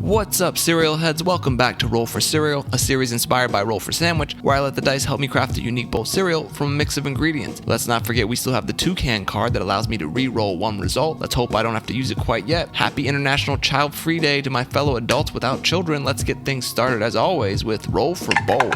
What's up, cereal heads? Welcome back to Roll for Cereal, a series inspired by Roll for Sandwich, where I let the dice help me craft a unique bowl of cereal from a mix of ingredients. Let's not forget we still have the toucan card that allows me to re-roll one result. Let's hope I don't have to use it quite yet. Happy International Child-Free Day to my fellow adults without children. Let's get things started as always with Roll for Bowl.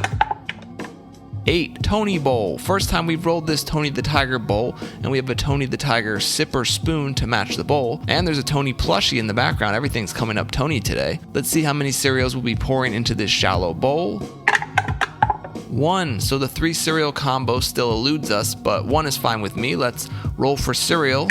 8. Tony Bowl. First time we've rolled this Tony the Tiger bowl, and we have a Tony the Tiger sipper spoon to match the bowl, and there's a Tony plushie in the background. Everything's coming up Tony today. Let's see how many cereals we'll be pouring into this shallow bowl. 1. So the 3 cereal combo still eludes us, but 1 is fine with me. Let's roll for cereal.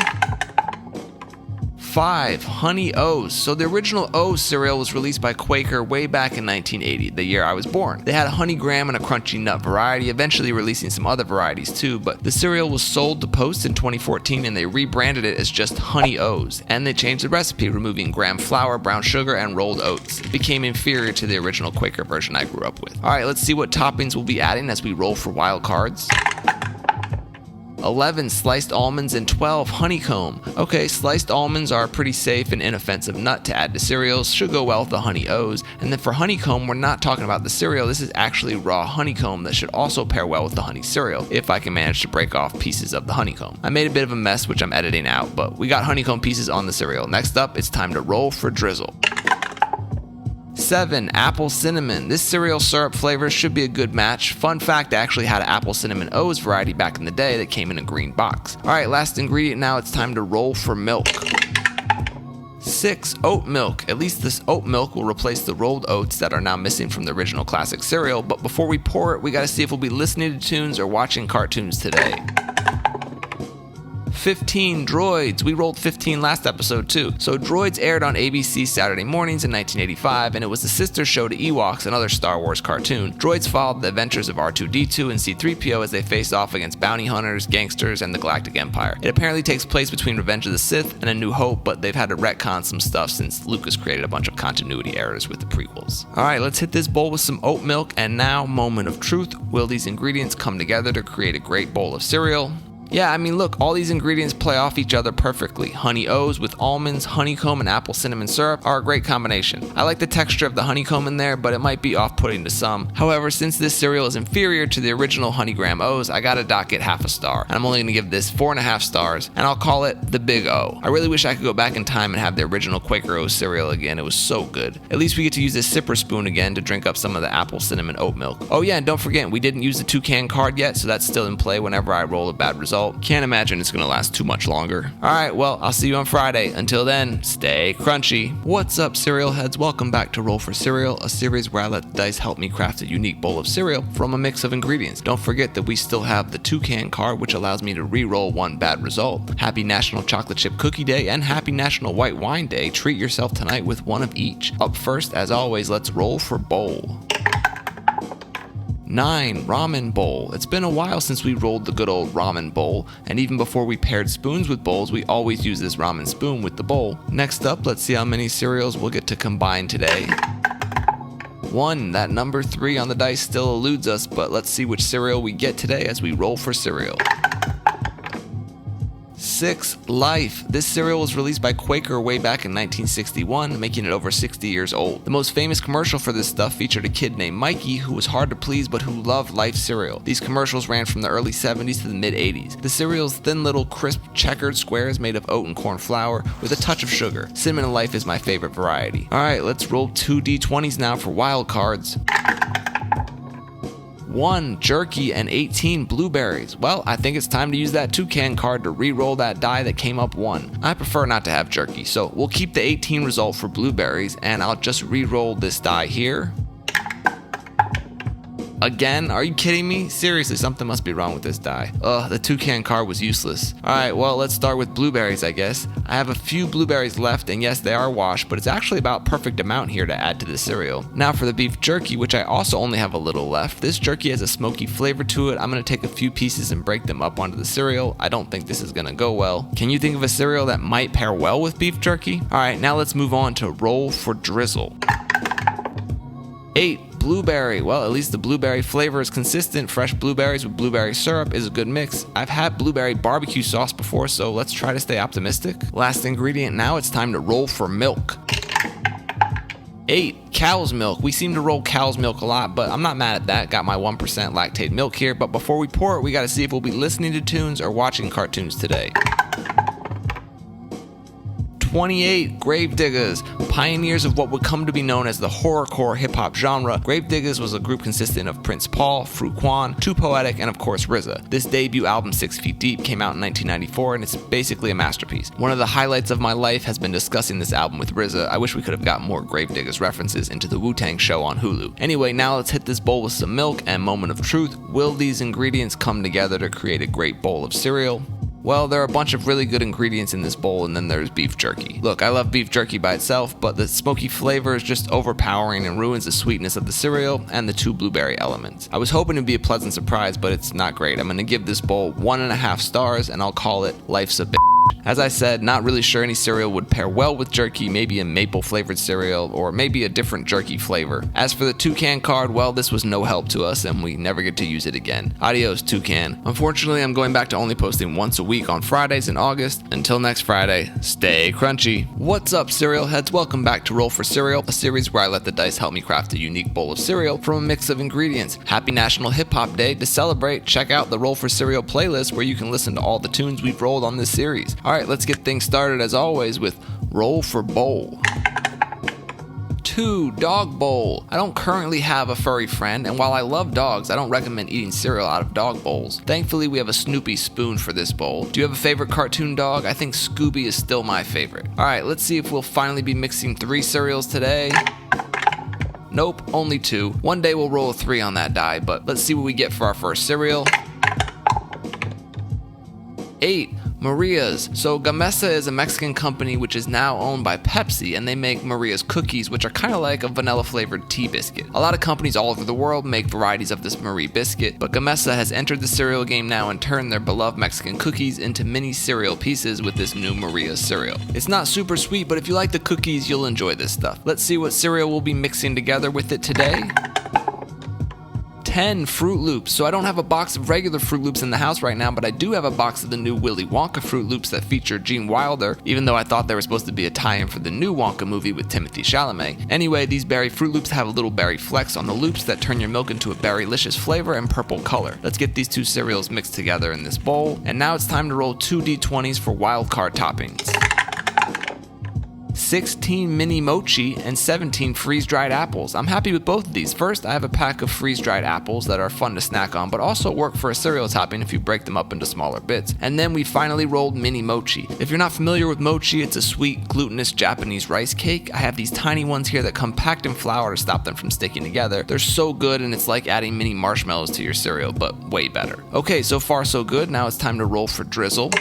5. Honey O's. So the original O's cereal was released by Quaker way back in 1980, the year I was born. They had a honey graham and a crunchy nut variety, eventually releasing some other varieties too, but the cereal was sold to Post in 2014 and they rebranded it as just Honey O's. And they changed the recipe, removing graham flour, brown sugar, and rolled oats. It became inferior to the original Quaker version I grew up with. Alright, let's see what toppings we'll be adding as we roll for wild cards. 11. Sliced almonds, and 12. Honeycomb. Okay, sliced almonds are a pretty safe and inoffensive nut to add to cereals, should go well with the Honey O's. And then for honeycomb, we're not talking about the cereal, this is actually raw honeycomb that should also pair well with the honey cereal, if I can manage to break off pieces of the honeycomb. I made a bit of a mess which I'm editing out, but we got honeycomb pieces on the cereal. Next up, it's time to roll for drizzle. 7. Apple Cinnamon. This cereal syrup flavor should be a good match. Fun fact, I actually had an Apple Cinnamon O's variety back in the day that came in a green box. Alright, last ingredient now, it's time to roll for milk. 6. Oat milk. At least this oat milk will replace the rolled oats that are now missing from the original classic cereal, but before we pour it, we gotta see if we'll be listening to tunes or watching cartoons today. 15. Droids. We rolled 15 last episode too. So Droids aired on ABC Saturday mornings in 1985, and it was the sister show to Ewoks, another Star Wars cartoon. Droids followed the adventures of R2-D2 and C-3PO as they face off against bounty hunters, gangsters, and the Galactic Empire. It apparently takes place between Revenge of the Sith and A New Hope, but they've had to retcon some stuff since Lucas created a bunch of continuity errors with the prequels. Alright, let's hit this bowl with some oat milk, and now, moment of truth. Will these ingredients come together to create a great bowl of cereal? Yeah, I mean, look, all these ingredients play off each other perfectly. Honey O's with almonds, honeycomb, and apple cinnamon syrup are a great combination. I like the texture of the honeycomb in there, but it might be off-putting to some. However, since this cereal is inferior to the original Honey Graham O's, I gotta dock it half a star. And I'm only gonna give this 4.5 stars, and I'll call it the Big O. I really wish I could go back in time and have the original Quaker O's cereal again. It was so good. At least we get to use this sipper spoon again to drink up some of the apple cinnamon oat milk. Oh yeah, and don't forget, we didn't use the toucan card yet, so that's still in play whenever I roll a bad result. Can't imagine it's gonna last too much longer. Alright, well, I'll see you on Friday. Until then, stay crunchy. What's up, cereal heads? Welcome back to Roll for Cereal, a series where I let the dice help me craft a unique bowl of cereal from a mix of ingredients. Don't forget that we still have the toucan card, which allows me to re-roll one bad result. Happy National Chocolate Chip Cookie Day and Happy National White Wine Day. Treat yourself tonight with one of each. Up first, as always, let's roll for bowl. 9. Ramen bowl. It's been a while since we rolled the good old ramen bowl, and even before we paired spoons with bowls, we always use this ramen spoon with the bowl. Next up, let's see how many cereals we'll get to combine today. 1. That number 3 on the dice still eludes us, but let's see which cereal we get today as we roll for cereal. 6. Life. This cereal was released by Quaker way back in 1961, making it over 60 years old. The most famous commercial for this stuff featured a kid named Mikey who was hard to please but who loved Life cereal. These commercials ran from the early 70s to the mid 80s. The cereal's thin little crisp checkered squares made of oat and corn flour with a touch of sugar. Cinnamon Life is my favorite variety. Alright, let's roll 2 D20s now for wild cards. 1. Jerky, and 18 blueberries. Well, I think it's time to use that toucan card to re-roll that die that came up 1. I prefer not to have jerky, so we'll keep the 18 result for blueberries, and I'll just re-roll this die here. Again? Are you kidding me? Seriously, something must be wrong with this die. The toucan card was useless. Alright, well, let's start with blueberries, I guess. I have a few blueberries left, and yes, they are washed, but it's actually about perfect amount here to add to the cereal. Now for the beef jerky, which I also only have a little left. This jerky has a smoky flavor to it. I'm gonna take a few pieces and break them up onto the cereal. I don't think this is gonna go well. Can you think of a cereal that might pair well with beef jerky? Alright, now let's move on to roll for drizzle. 8. Blueberry. Well, at least the blueberry flavor is consistent. Fresh blueberries with blueberry syrup is a good mix. I've had blueberry barbecue sauce before, so let's try to stay optimistic. Last ingredient now, it's time to roll for milk. 8. Cow's milk. We seem to roll cow's milk a lot, but I'm not mad at that. Got my 1% lactate milk here, but before we pour it, we gotta see if we'll be listening to tunes or watching cartoons today. 28. Gravediggaz. Pioneers of what would come to be known as the horrorcore hip-hop genre, Gravediggaz was a group consisting of Prince Paul, Fruit Quan, Too Poetic, and of course RZA. This debut album, 6 Feet Deep, came out in 1994, and it's basically a masterpiece. One of the highlights of my life has been discussing this album with RZA. I wish we could have got more Gravediggaz references into the Wu-Tang show on Hulu. Anyway, now let's hit this bowl with some milk and moment of truth. Will these ingredients come together to create a great bowl of cereal? Well, there are a bunch of really good ingredients in this bowl, and then there's beef jerky. Look, I love beef jerky by itself, but the smoky flavor is just overpowering and ruins the sweetness of the cereal and the 2 blueberry elements. I was hoping it'd be a pleasant surprise, but it's not great. I'm gonna give this bowl 1.5 stars, and I'll call it Life's a Bitch. As I said, not really sure any cereal would pair well with jerky, maybe a maple flavored cereal, or maybe a different jerky flavor. As for the Toucan card, well, this was no help to us, and we never get to use it again. Adios, Toucan. Unfortunately, I'm going back to only posting once a week on Fridays in August. Until next Friday, stay crunchy. What's up, cereal heads? Welcome back to Roll for Cereal, a series where I let the dice help me craft a unique bowl of cereal from a mix of ingredients. Happy National Hip Hop Day. To celebrate, check out the Roll for Cereal playlist where you can listen to all the tunes we've rolled on this series. Alright, let's get things started as always with Roll for Bowl. 2. Dog bowl. I don't currently have a furry friend, and while I love dogs, I don't recommend eating cereal out of dog bowls. Thankfully, we have a Snoopy spoon for this bowl. Do you have a favorite cartoon dog? I think Scooby is still my favorite. Alright, let's see if we'll finally be mixing 3 cereals today. Nope, only 2. One day we'll roll a 3 on that die, but let's see what we get for our first cereal. 8. Maria's. So Gamesa is a Mexican company which is now owned by Pepsi, and they make Maria's cookies, which are kind of like a vanilla flavored tea biscuit. A lot of companies all over the world make varieties of this Marie biscuit, but Gamesa has entered the cereal game now and turned their beloved Mexican cookies into mini cereal pieces with this new Maria's cereal. It's not super sweet, but if you like the cookies, you'll enjoy this stuff. Let's see what cereal we'll be mixing together with it today. 10. Fruit Loops. So I don't have a box of regular Fruit Loops in the house right now, but I do have a box of the new Willy Wonka Fruit Loops that feature Gene Wilder, even though I thought they were supposed to be a tie-in for the new Wonka movie with Timothée Chalamet. Anyway, these berry Fruit Loops have a little berry flecks on the loops that turn your milk into a berry-licious flavor and purple color. Let's get these 2 cereals mixed together in this bowl, and now it's time to roll 2 D20s for wild card toppings. 16 mini mochi and 17 freeze-dried apples. I'm happy with both of these. First, I have a pack of freeze-dried apples that are fun to snack on, but also work for a cereal topping if you break them up into smaller bits. And then we finally rolled mini mochi. If you're not familiar with mochi, it's a sweet, glutinous Japanese rice cake. I have these tiny ones here that come packed in flour to stop them from sticking together. They're so good, and it's like adding mini marshmallows to your cereal, but way better. Okay, so far so good. Now it's time to roll for drizzle.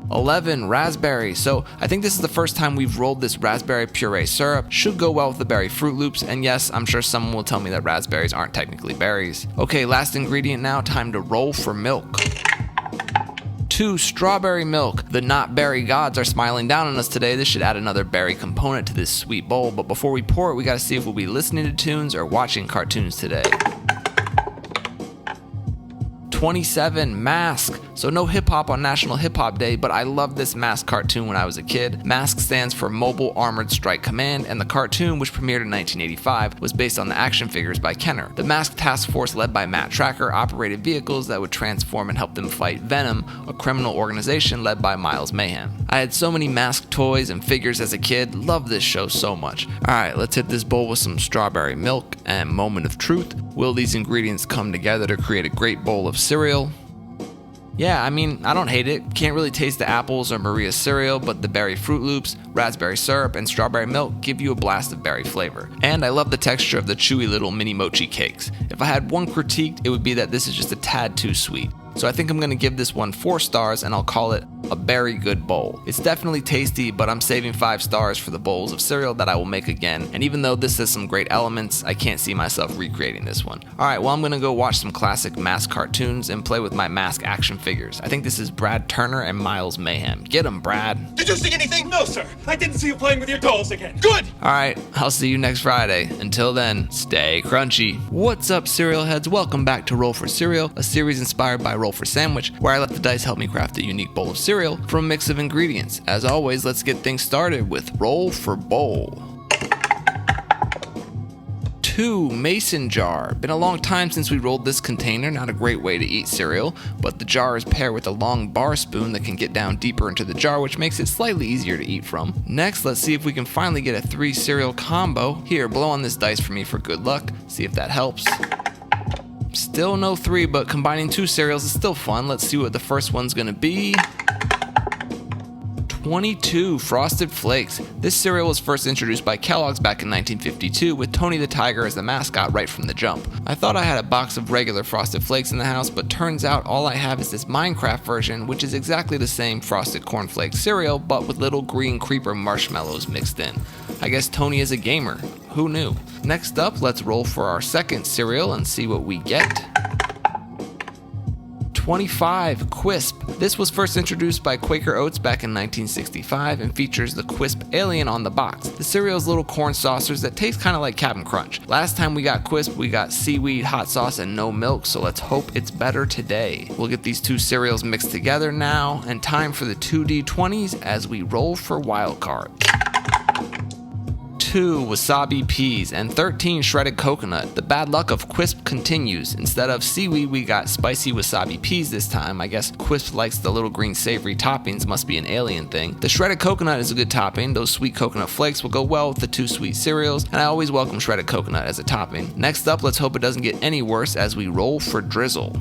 11. Raspberry. So I think this is the first time we've rolled this raspberry puree syrup. Should go well with the berry Fruit Loops, and yes, I'm sure someone will tell me that raspberries aren't technically berries. Okay, last ingredient now, time to roll for milk. 2. Strawberry milk. The not berry gods are smiling down on us today. This should add another berry component to this sweet bowl, but before we pour it, we gotta see if we'll be listening to tunes or watching cartoons today. 27. Mask. So no hip hop on National Hip Hop Day, but I loved this Mask cartoon when I was a kid. Mask stands for Mobile Armored Strike Command, and the cartoon, which premiered in 1985, was based on the action figures by Kenner. The Mask task force led by Matt Tracker operated vehicles that would transform and help them fight Venom, a criminal organization led by Miles Mayhem. I had so many Mask toys and figures as a kid. Loved this show so much. Alright, let's hit this bowl with some strawberry milk and moment of truth. Will these ingredients come together to create a great bowl of cereal? Yeah, I mean, I don't hate it. Can't really taste the apples or Maria's cereal, but the berry Fruit Loops, raspberry syrup, and strawberry milk give you a blast of berry flavor. And I love the texture of the chewy little mini mochi cakes. If I had one critique, it would be that this is just a tad too sweet. So I think I'm going to give this one 4 stars, and I'll call it a very good bowl. It's definitely tasty, but I'm saving 5 stars for the bowls of cereal that I will make again. And even though this has some great elements, I can't see myself recreating this one. Alright, well, I'm going to go watch some classic Mask cartoons and play with my Mask action figures. I think this is Brad Turner and Miles Mayhem. Get 'em, Brad. Did you see anything? No, sir. I didn't see you playing with your dolls again. Good! Alright, I'll see you next Friday. Until then, stay crunchy. What's up, cereal heads? Welcome back to Roll for Cereal, a series inspired by Roll for Sandwich, where I let the dice help me craft a unique bowl of cereal from a mix of ingredients. As always, let's get things started with Roll for Bowl. 2. Mason jar. Been a long time since we rolled this container, not a great way to eat cereal, but the jar is paired with a long bar spoon that can get down deeper into the jar, which makes it slightly easier to eat from. Next, let's see if we can finally get a 3 cereal combo. Here, blow on this dice for me for good luck, see if that helps. Still no 3, but combining 2 cereals is still fun. Let's see what the first one's gonna be. 22 Frosted Flakes. This cereal was first introduced by Kellogg's back in 1952 with Tony the Tiger as the mascot right from the jump. I thought I had a box of regular Frosted Flakes in the house, but turns out all I have is this Minecraft version, which is exactly the same Frosted Cornflake cereal, but with little green creeper marshmallows mixed in. I guess Tony is a gamer. Who knew? Next up, let's roll for our second cereal and see what we get. 25 Quisp. This was first introduced by Quaker Oats back in 1965 and features the Quisp alien on the box. The cereal's little corn saucers that taste kind of like Cap'n Crunch. Last time we got Quisp, we got seaweed, hot sauce, and no milk, so let's hope it's better today. We'll get these 2 cereals mixed together now, and time for the 2D20s as we roll for wild cards. 2 wasabi peas, and 13 shredded coconut. The bad luck of Quisp continues. Instead of seaweed, we got spicy wasabi peas this time. I guess Quisp likes the little green savory toppings, must be an alien thing. The shredded coconut is a good topping. Those sweet coconut flakes will go well with the 2 sweet cereals, and I always welcome shredded coconut as a topping. Next up, let's hope it doesn't get any worse as we roll for drizzle.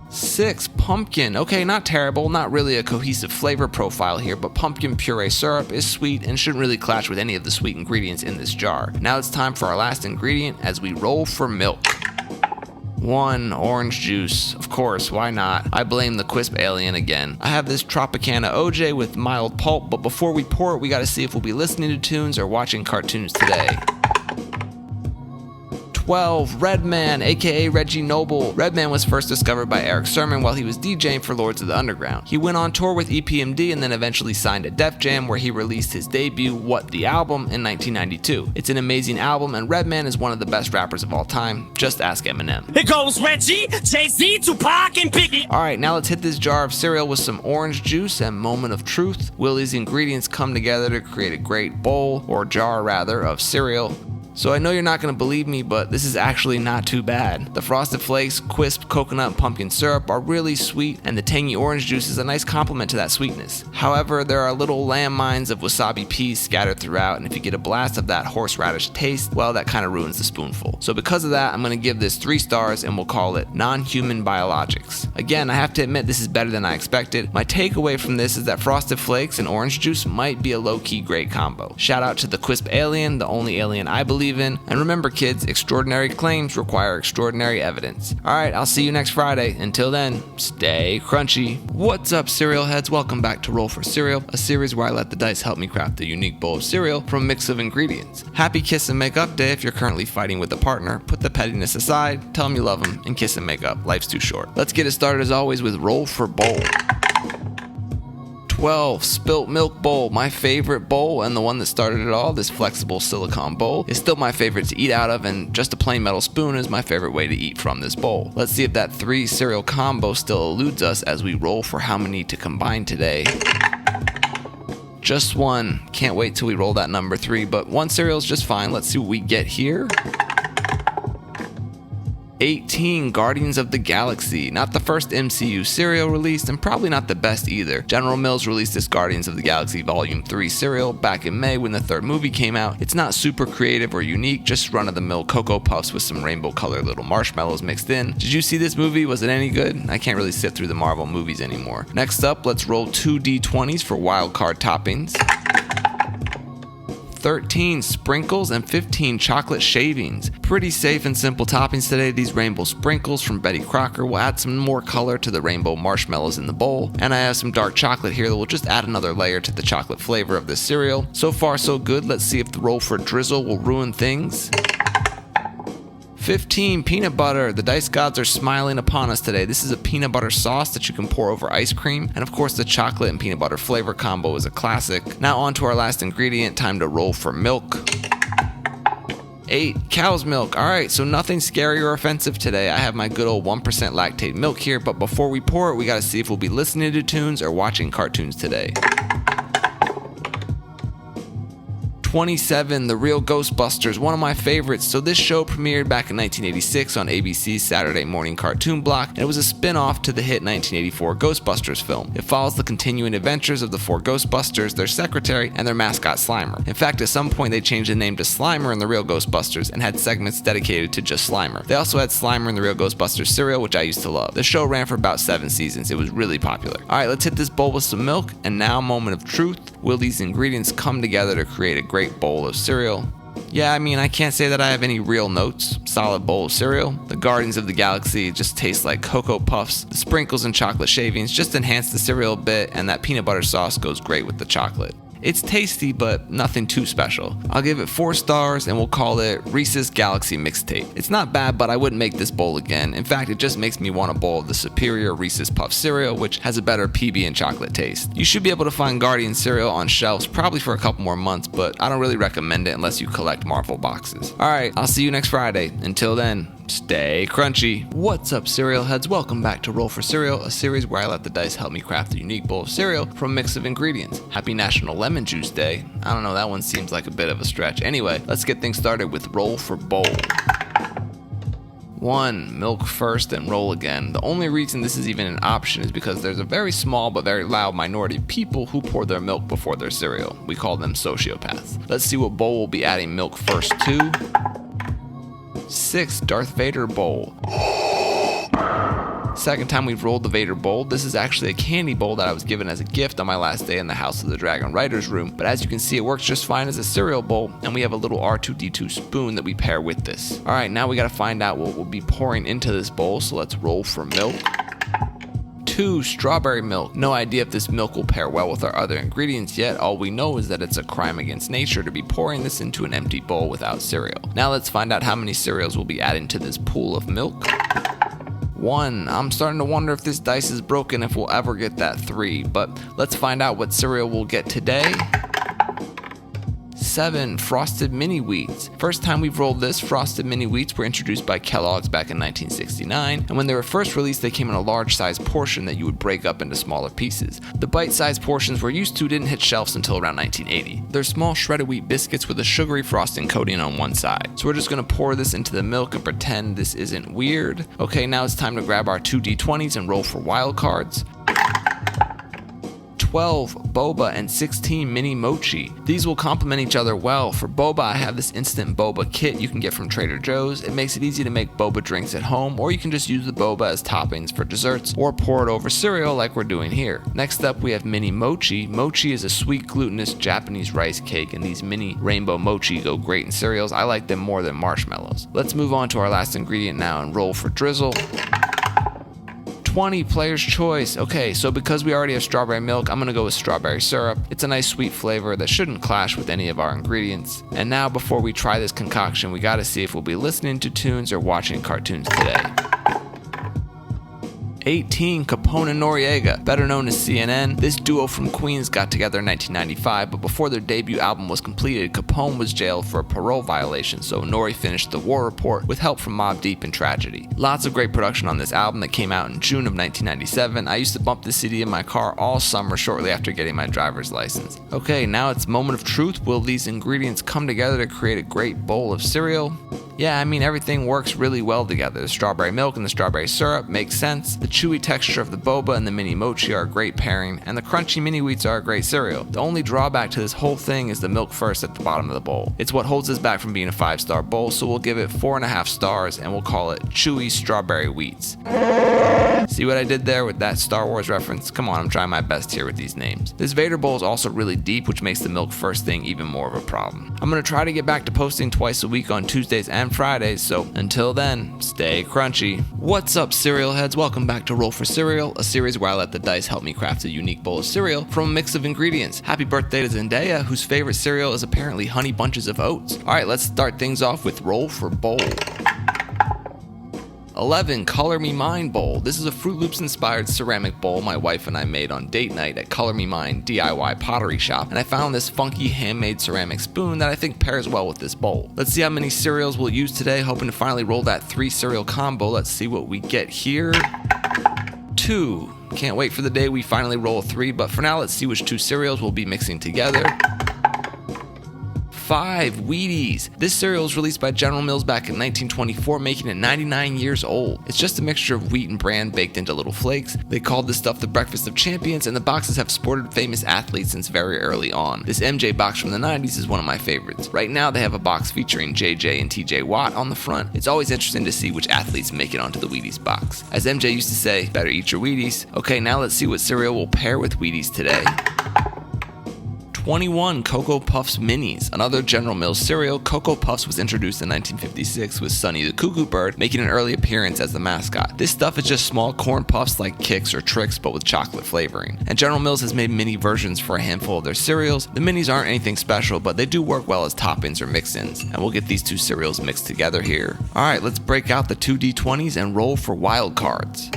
6 pumpkin. Okay, not terrible, not really a cohesive flavor profile here, but pumpkin puree syrup is sweet and shouldn't really clash with any of the sweet ingredients in this jar. Now it's time for our last ingredient as we roll for milk. 1 orange juice. Of course, why not? I blame the Quisp alien again. I have this Tropicana OJ with mild pulp, but before we pour it, we gotta see if we'll be listening to tunes or watching cartoons today. 12 Redman, aka Reggie Noble. Redman was first discovered by Eric Sermon while he was DJing for Lords of the Underground. He went on tour with EPMD and then eventually signed to Def Jam, where he released his debut, What the Album, in 1992. It's an amazing album, and Redman is one of the best rappers of all time. Just ask Eminem. It goes Reggie, Jay-Z, Tupac, and Biggie. Alright, now let's hit this jar of cereal with some orange juice and Moment of Truth. Will these ingredients come together to create a great bowl, or jar rather, of cereal? So I know you're not going to believe me, but this is actually not too bad. The Frosted Flakes, Quisp, coconut, and pumpkin syrup are really sweet, and the tangy orange juice is a nice complement to that sweetness. However, there are little landmines of wasabi peas scattered throughout, and if you get a blast of that horseradish taste, well, that kind of ruins the spoonful. So because of that, I'm going to give this 3 stars, and we'll call it non-human biologics. Again, I have to admit this is better than I expected. My takeaway from this is that Frosted Flakes and orange juice might be a low-key great combo. Shout out to the Quisp alien, the only alien I believe in. And remember, kids, extraordinary claims require extraordinary evidence. Alright, I'll see you next Friday. Until then, stay crunchy. What's up, cereal heads? Welcome back to Roll for Cereal, a series where I let the dice help me craft a unique bowl of cereal from a mix of ingredients. Happy Kiss and Make Up Day if you're currently fighting with a partner. Put the pettiness aside, tell them you love them, and kiss and make up. Life's too short. Let's get it started as always with Roll for Bowl. 12 Spilt Milk Bowl, my favorite bowl and the one that started it all. This flexible silicone bowl is still my favorite to eat out of, and just a plain metal spoon is my favorite way to eat from this bowl. Let's see if that 3 cereal combo still eludes us as we roll for how many to combine today. Just 1. Can't wait till we roll that number 3, but 1 cereal is just fine. Let's see what we get here. 18 Guardians of the Galaxy. Not the first MCU cereal released, and probably not the best either. General Mills released this Guardians of the Galaxy Volume 3 cereal back in May when the 3rd movie came out. It's not super creative or unique, just run-of-the-mill Cocoa Puffs with some rainbow-colored little marshmallows mixed in. Did you see this movie? Was it any good? I can't really sit through the Marvel movies anymore. Next up, let's roll 2 D20s for wild card toppings. 13 sprinkles and 15 chocolate shavings. Pretty safe and simple toppings today. These rainbow sprinkles from Betty Crocker will add some more color to the rainbow marshmallows in the bowl, and I have some dark chocolate here that will just add another layer to the chocolate flavor of this cereal. So far so good. Let's see if the roll for drizzle will ruin things. 15 peanut butter. The dice gods are smiling upon us today. This is a peanut butter sauce that you can pour over ice cream, and of course the chocolate and peanut butter flavor combo is a classic. Now on to our last ingredient, time to roll for milk. 8 cow's milk. Alright, so nothing scary or offensive today. I have my good old 1% lactate milk here, but before we pour it, we gotta see if we'll be listening to tunes or watching cartoons today. 27, The Real Ghostbusters, one of my favorites. So this show premiered back in 1986 on ABC's Saturday morning cartoon block, and it was a spin-off to the hit 1984 Ghostbusters film. It follows the continuing adventures of the four Ghostbusters, their secretary, and their mascot Slimer. In fact, at some point they changed the name to Slimer in The Real Ghostbusters and had segments dedicated to just Slimer. They also had Slimer in The Real Ghostbusters cereal, which I used to love. The show ran for about 7 seasons. It was really popular. Alright, let's hit this bowl with some milk, and now moment of truth. Will these ingredients come together to create a great bowl of cereal? Yeah, I mean, I can't say that I have any real notes. Solid bowl of cereal. The Guardians of the Galaxy just taste like Cocoa Puffs. The sprinkles and chocolate shavings just enhance the cereal a bit, and that peanut butter sauce goes great with the chocolate. It's tasty, but nothing too special. I'll give it 4 stars, and we'll call it Reese's Galaxy Mixtape. It's not bad, but I wouldn't make this bowl again. In fact, it just makes me want a bowl of the superior Reese's Puff cereal, which has a better PB and chocolate taste. You should be able to find Guardian cereal on shelves probably for a couple more months, but I don't really recommend it unless you collect Marvel boxes. Alright, I'll see you next Friday. Until then, stay crunchy. What's up, cereal heads? Welcome back to Roll for Cereal, a series where I let the dice help me craft a unique bowl of cereal from a mix of ingredients. Happy National Lemon Juice Day. I don't know, that one seems like a bit of a stretch. Anyway, let's get things started with Roll for Bowl. 1. Milk first and roll again. The only reason this is even an option is because there's a very small but very loud minority of people who pour their milk before their cereal. We call them sociopaths. Let's see what bowl we'll be adding milk first to. 6. Darth Vader bowl. Second time we've rolled the Vader bowl. This is actually a candy bowl that I was given as a gift on my last day in the House of the Dragon writer's room, but as you can see, it works just fine as a cereal bowl, and we have a little R2-D2 spoon that we pair with this. Alright, now we gotta find out what we'll be pouring into this bowl, so let's roll for milk. 2. Strawberry milk. No idea if this milk will pair well with our other ingredients yet. All we know is that it's a crime against nature to be pouring this into an empty bowl without cereal. Now let's find out how many cereals we'll be adding to this pool of milk. 1. I'm starting to wonder if this dice is broken, if we'll ever get that 3, but let's find out what cereal we'll get today. 7. Frosted Mini Wheats. First time we've rolled this, Frosted Mini Wheats were introduced by Kellogg's back in 1969, and when they were first released they came in a large size portion that you would break up into smaller pieces. The bite-sized portions we're used to didn't hit shelves until around 1980. They're small shredded wheat biscuits with a sugary frosting coating on one side. So we're just going to pour this into the milk and pretend this isn't weird. Okay, now it's time to grab our 2 D20s and roll for wild cards. 12. Boba and 16 Mini Mochi. These will complement each other well. For boba, I have this instant boba kit you can get from Trader Joe's. It makes it easy to make boba drinks at home, or you can just use the boba as toppings for desserts, or pour it over cereal like we're doing here. Next up, we have Mini Mochi. Mochi is a sweet, glutinous Japanese rice cake, and these mini rainbow mochi go great in cereals. I like them more than marshmallows. Let's move on to our last ingredient now and roll for drizzle. 20. Player's choice. Okay, so because we already have strawberry milk, I'm gonna go with strawberry syrup. It's a nice sweet flavor that shouldn't clash with any of our ingredients. And now before we try this concoction, we gotta see if we'll be listening to tunes or watching cartoons today. 18. Capone and Noriega, better known as CNN. This duo from Queens got together in 1995, but before their debut album was completed, Capone was jailed for a parole violation, so Nori finished The War Report with help from Mobb Deep and Tragedy. Lots of great production on this album that came out in June of 1997. I used to bump this CD in my car all summer shortly after getting my driver's license. Okay, now it's moment of truth. Will these ingredients come together to create a great bowl of cereal? Yeah, I mean, everything works really well together. The strawberry milk and the strawberry syrup makes sense. The chewy texture of the boba and the mini mochi are a great pairing, and the crunchy mini wheats are a great cereal. The only drawback to this whole thing is the milk first at the bottom of the bowl. It's what holds us back from being a 5-star bowl, so we'll give it 4.5 stars, and we'll call it Chewy Strawberry Wheats. See what I did there with that Star Wars reference? Come on, I'm trying my best here with these names. This Vader bowl is also really deep, which makes the milk first thing even more of a problem. I'm gonna try to get back to posting twice a week on Tuesdays and Fridays, so until then, stay crunchy. What's up, cereal heads? Welcome back to Roll for Cereal, a series where I let the dice help me craft a unique bowl of cereal from a mix of ingredients. Happy birthday to Zendaya, whose favorite cereal is apparently Honey Bunches of Oats. Alright, let's start things off with Roll for Bowl. 11. Color Me Mine bowl. This is a Fruit Loops inspired ceramic bowl my wife and I made on date night at Color Me Mine DIY pottery shop, and I found this funky handmade ceramic spoon that I think pairs well with this bowl. Let's see how many cereals we'll use today, hoping to finally roll that 3 cereal combo. Let's see what we get here. 2. Can't wait for the day we finally roll a 3, but for now let's see which 2 cereals we'll be mixing together. 5. 5. Wheaties. This cereal was released by General Mills back in 1924, making it 99 years old. It's just a mixture of wheat and bran baked into little flakes. They called this stuff the breakfast of champions, and the boxes have sported famous athletes since very early on. This MJ box from the 90s is one of my favorites. Right now they have a box featuring JJ and TJ Watt on the front. It's always interesting to see which athletes make it onto the Wheaties box. As MJ used to say, better eat your Wheaties. Okay, now let's see what cereal will pair with Wheaties today. 21. Cocoa Puffs Minis. Another General Mills cereal, Cocoa Puffs was introduced in 1956 with Sonny the Cuckoo Bird making an early appearance as the mascot. This stuff is just small corn puffs like Kix or Trix but with chocolate flavoring. And General Mills has made mini versions for a handful of their cereals. The minis aren't anything special, but they do work well as toppings or mix-ins. And we'll get these two cereals mixed together here. Alright, let's break out the 2 D20s and roll for wild cards.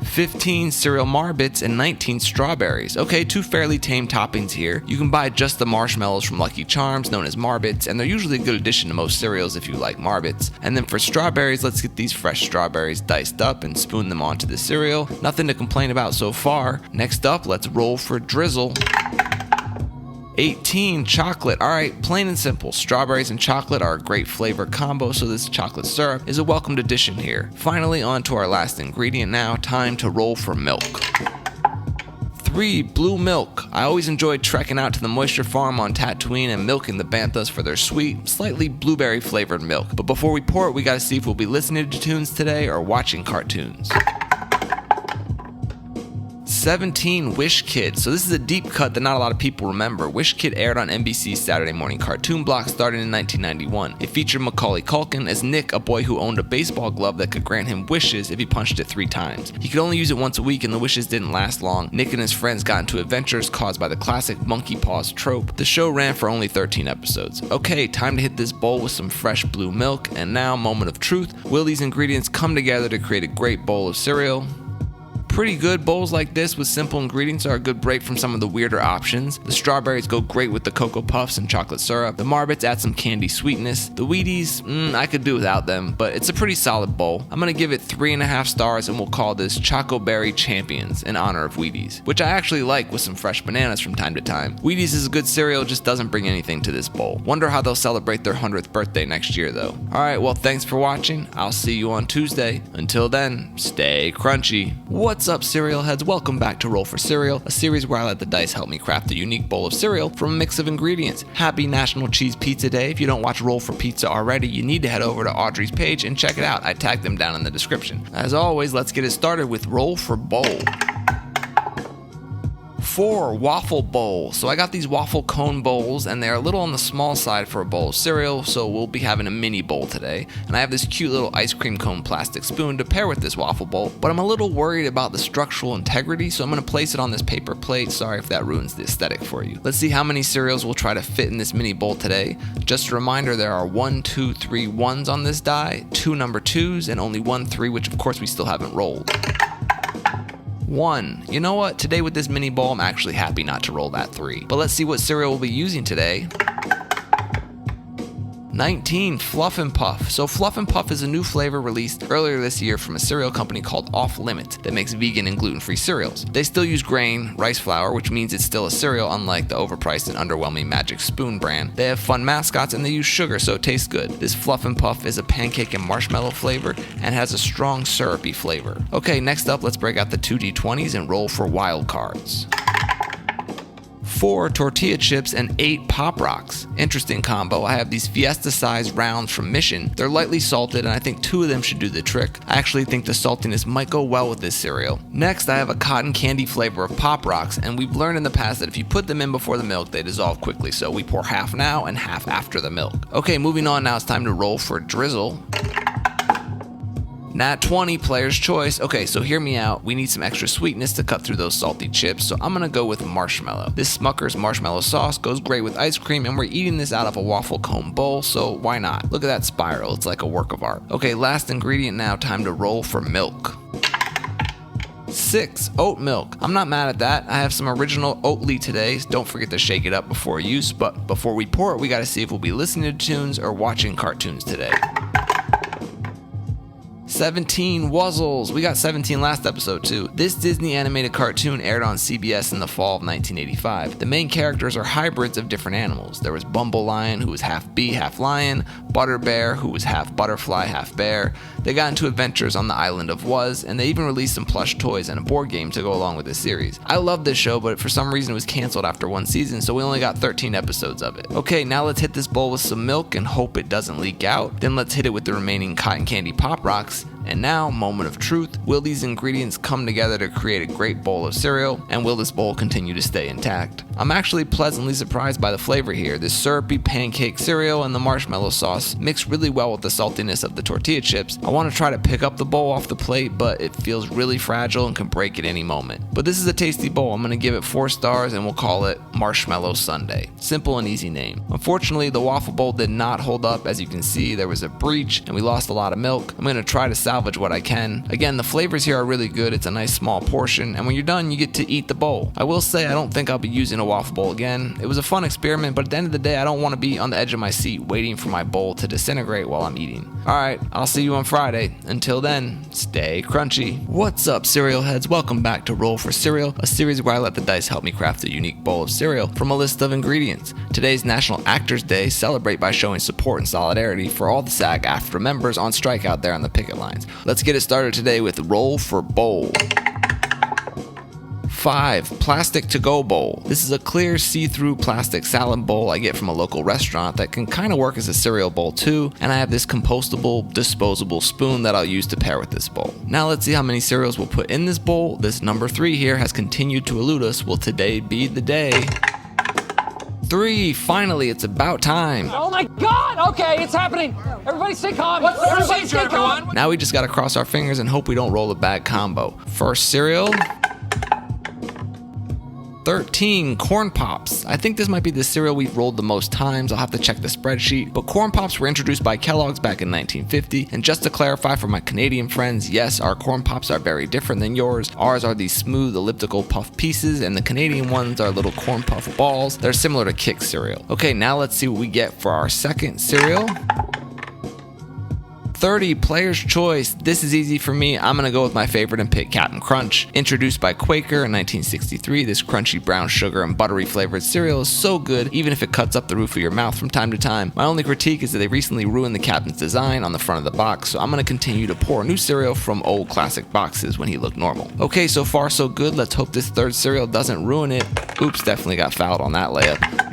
15 cereal Marbits and 19 strawberries. Okay, two fairly tame toppings here. You can buy just the marshmallows from Lucky Charms, known as Marbits, and they're usually a good addition to most cereals if you like Marbits. And then for strawberries, let's get these fresh strawberries diced up and spoon them onto the cereal. Nothing to complain about so far. Next up, let's roll for Drizzle. 18. Chocolate. Alright, plain and simple. Strawberries and chocolate are a great flavor combo, so this chocolate syrup is a welcomed addition here. Finally, on to our last ingredient now. Time to roll for milk. 3. Blue milk. I always enjoyed trekking out to the Moisture Farm on Tatooine and milking the banthas for their sweet, slightly blueberry flavored milk. But before we pour it, we gotta see if we'll be listening to tunes today or watching cartoons. 17. Wish Kid. So this is a deep cut that not a lot of people remember. Wish Kid aired on NBC's Saturday morning cartoon block starting in 1991. It featured Macaulay Culkin as Nick, a boy who owned a baseball glove that could grant him wishes if he punched it 3 times. He could only use it once a week and the wishes didn't last long. Nick and his friends got into adventures caused by the classic monkey paws trope. The show ran for only 13 episodes. Okay, time to hit this bowl with some fresh blue milk, and now, moment of truth. Will these ingredients come together to create a great bowl of cereal? Pretty good. Bowls like this with simple ingredients are a good break from some of the weirder options. The strawberries go great with the Cocoa Puffs and chocolate syrup. The Marbits add some candy sweetness. The Wheaties, I could do without them, but it's a pretty solid bowl. I'm gonna give it 3.5 stars and we'll call this Choco Berry Champions in honor of Wheaties, which I actually like with some fresh bananas from time to time. Wheaties is a good cereal, just doesn't bring anything to this bowl. Wonder how they'll celebrate their 100th birthday next year though. Alright, well thanks for watching. I'll see you on Tuesday. Until then, stay crunchy. What's up, cereal heads? Welcome back to Roll for Cereal, a series where I let the dice help me craft a unique bowl of cereal from a mix of ingredients. Happy National Cheese Pizza Day. If you don't watch Roll for Pizza already, you need to head over to Audrey's page and check it out. I tagged them down in the description. As always, let's get it started with Roll for Bowl. 4. Waffle bowl. So I got these waffle cone bowls and they're a little on the small side for a bowl of cereal, so we'll be having a mini bowl today. And I have this cute little ice cream cone plastic spoon to pair with this waffle bowl, but I'm a little worried about the structural integrity, so I'm going to place it on this paper plate. Sorry if that ruins the aesthetic for you. Let's see how many cereals we'll try to fit in this mini bowl today. Just a reminder, there are 1, 2, 3 1s on this die, 2 number 2s, and only 1 3, which of course we still haven't rolled. 1. You know what? Today with this mini bowl, I'm actually happy not to roll that 3. But let's see what cereal we'll be using today. 19. Fluff and Puff. So Fluff and Puff is a new flavor released earlier this year from a cereal company called Off Limits that makes vegan and gluten-free cereals. They still use grain, rice flour, which means it's still a cereal unlike the overpriced and underwhelming Magic Spoon brand. They have fun mascots and they use sugar, so it tastes good. This Fluff and Puff is a pancake and marshmallow flavor and has a strong syrupy flavor. Okay, next up, let's break out the 2 D20s and roll for wild cards. 4 tortilla chips and 8 Pop Rocks. Interesting combo. I have these Fiesta-sized rounds from Mission. They're lightly salted and I think 2 of them should do the trick. I actually think the saltiness might go well with this cereal. Next, I have a cotton candy flavor of Pop Rocks, and we've learned in the past that if you put them in before the milk, they dissolve quickly, so we pour half now and half after the milk. Okay, moving on, now it's time to roll for Drizzle. Nat 20, player's choice. Okay, so hear me out. We need some extra sweetness to cut through those salty chips, so I'm gonna go with marshmallow. This Smucker's marshmallow sauce goes great with ice cream, and we're eating this out of a waffle cone bowl, so why not? Look at that spiral, it's like a work of art. Okay, last ingredient now, time to roll for milk. 6. Oat milk. I'm not mad at that. I have some original Oatly today, so don't forget to shake it up before use, but before we pour it, we gotta see if we'll be listening to tunes or watching cartoons today. 17 Wuzzles. We got 17 last episode too. This Disney animated cartoon aired on CBS in the fall of 1985. The main characters are hybrids of different animals. There was Bumble Lion, who was half bee, half lion, Butter Bear, who was half butterfly, half bear. They got into adventures on the island of Wuz, and they even released some plush toys and a board game to go along with the series. I love this show, but for some reason it was canceled after one season, so we only got 13 episodes of it. Okay, now let's hit this bowl with some milk and hope it doesn't leak out. Then let's hit it with the remaining cotton candy Pop Rocks. And now, moment of truth. Will these ingredients come together to create a great bowl of cereal? And will this bowl continue to stay intact? I'm actually pleasantly surprised by the flavor here. This syrupy pancake cereal and the marshmallow sauce mix really well with the saltiness of the tortilla chips. I want to try to pick up the bowl off the plate, but it feels really fragile and can break at any moment. But this is a tasty bowl. I'm going to give it 4 stars and we'll call it Marshmallow Sundae. Simple and easy name. Unfortunately, the waffle bowl did not hold up. As you can see, there was a breach and we lost a lot of milk. I'm going to try to salvage what I can. Again, the flavors here are really good. It's a nice small portion, and when you're done, you get to eat the bowl. I will say I don't think I'll be using a waffle bowl again. It was a fun experiment, but at the end of the day, I don't want to be on the edge of my seat waiting for my bowl to disintegrate while I'm eating. Alright, I'll see you on Friday. Until then, stay crunchy. What's up, cereal heads? Welcome back to Roll for Cereal, a series where I let the dice help me craft a unique bowl of cereal from a list of ingredients. Today's National Actors Day. Celebrate by showing support and solidarity for all the SAG-AFTRA members on strike out there on the picket lines. Let's get it started today with Roll for Bowl. 5. Plastic to-go bowl. This is a clear see-through plastic salad bowl I get from a local restaurant that can kind of work as a cereal bowl too, and I have this compostable, disposable spoon that I'll use to pair with this bowl. Now let's see how many cereals we'll put in this bowl. This number 3 here has continued to elude us. Will today be the day? 3. Finally, it's about time. Oh my God! Okay, it's happening. Everybody stay calm. Everybody stay calm. Now we just gotta cross our fingers and hope we don't roll a bad combo. First cereal. 13. Corn Pops. I think this might be the cereal we've rolled the most times. I'll have to check the spreadsheet. But Corn Pops were introduced by Kellogg's back in 1950. And just to clarify for my Canadian friends, yes, our Corn Pops are very different than yours. Ours are these smooth elliptical puff pieces, and the Canadian ones are little corn puff balls. They're similar to Kix cereal. Okay, now let's see what we get for our second cereal. 30. Player's Choice. This is easy for me. I'm gonna go with my favorite and pick Cap'n Crunch. Introduced by Quaker in 1963, this crunchy brown sugar and buttery flavored cereal is so good, even if it cuts up the roof of your mouth from time to time. My only critique is that they recently ruined the Captain's design on the front of the box, so I'm gonna continue to pour new cereal from old classic boxes when he looked normal. Okay, so far so good. Let's hope this third cereal doesn't ruin it. Oops, definitely got fouled on that layup.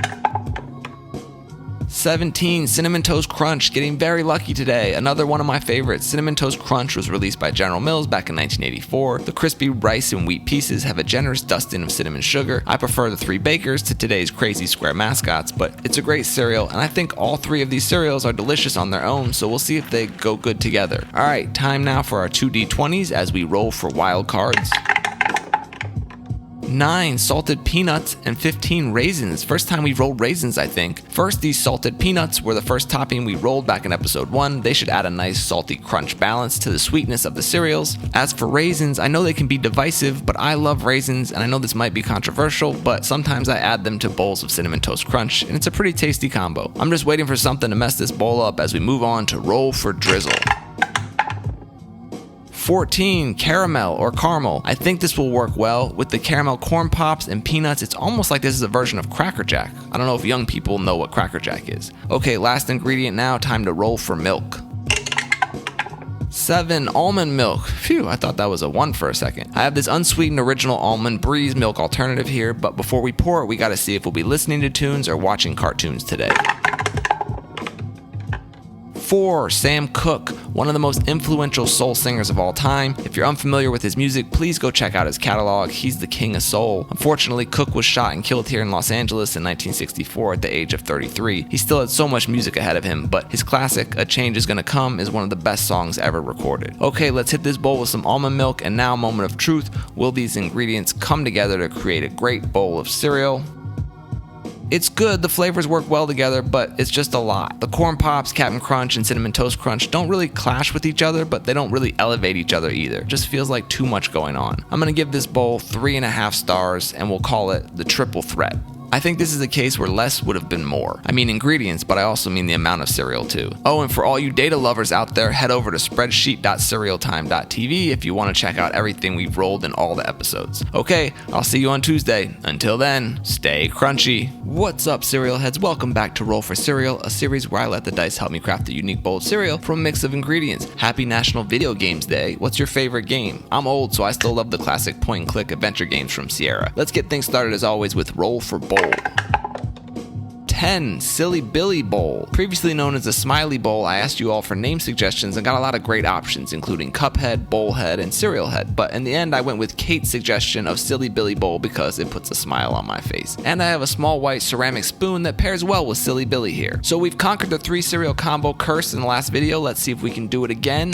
17. Cinnamon Toast Crunch. Getting very lucky today. Another one of my favorites. Cinnamon Toast Crunch was released by General Mills back in 1984. The crispy rice and wheat pieces have a generous dusting of cinnamon sugar. I prefer the 3 bakers to today's crazy square mascots, but it's a great cereal, and I think all 3 of these cereals are delicious on their own, so we'll see if they go good together. Alright, time now for our 2D20s as we roll for wild cards. 9. Salted peanuts and 15 raisins. First time we've rolled raisins, I think. First, these salted peanuts were the first topping we rolled back in episode 1. They should add a nice salty crunch balance to the sweetness of the cereals. As for raisins, I know they can be divisive, but I love raisins, and I know this might be controversial, but sometimes I add them to bowls of Cinnamon Toast Crunch, and it's a pretty tasty combo. I'm just waiting for something to mess this bowl up as we move on to Roll for Drizzle. 14. Caramel or caramel. I think this will work well. With the caramel corn pops and peanuts, it's almost like this is a version of Cracker Jack. I don't know if young people know what Cracker Jack is. Okay, last ingredient now, time to roll for milk. 7. Almond milk. Phew, I thought that was a 1 for a second. I have this unsweetened original almond breeze milk alternative here, but before we pour it, we gotta see if we'll be listening to tunes or watching cartoons today. 4. Sam Cooke, one of the most influential soul singers of all time. If you're unfamiliar with his music, please go check out his catalog. He's the king of soul. Unfortunately, Cooke was shot and killed here in Los Angeles in 1964 at the age of 33. He still had so much music ahead of him, but his classic, A Change Is Gonna Come, is one of the best songs ever recorded. Okay, let's hit this bowl with some almond milk, and now, moment of truth. Will these ingredients come together to create a great bowl of cereal? It's good, the flavors work well together, but it's just a lot. The Corn Pops, Cap'n Crunch, and Cinnamon Toast Crunch don't really clash with each other, but they don't really elevate each other either. Just feels like too much going on. I'm gonna give this bowl 3.5 stars, and we'll call it the triple threat. I think this is a case where less would have been more. I mean ingredients, but I also mean the amount of cereal too. Oh, and for all you data lovers out there, head over to spreadsheet.cerealtime.tv if you want to check out everything we've rolled in all the episodes. Okay, I'll see you on Tuesday. Until then, stay crunchy. What's up, cereal heads? Welcome back to Roll for Cereal, a series where I let the dice help me craft a unique bowl of cereal from a mix of ingredients. Happy National Video Games Day. What's your favorite game? I'm old, so I still love the classic point-and-click adventure games from Sierra. Let's get things started as always with Roll for Bowl. 10. Silly Billy Bowl. Previously known as the Smiley Bowl, I asked you all for name suggestions and got a lot of great options, including Cuphead, Bowlhead, and Cereal Head. But in the end, I went with Kate's suggestion of Silly Billy Bowl because it puts a smile on my face. And I have a small white ceramic spoon that pairs well with Silly Billy here. So we've conquered the 3 cereal combo curse in the last video. Let's see if we can do it again.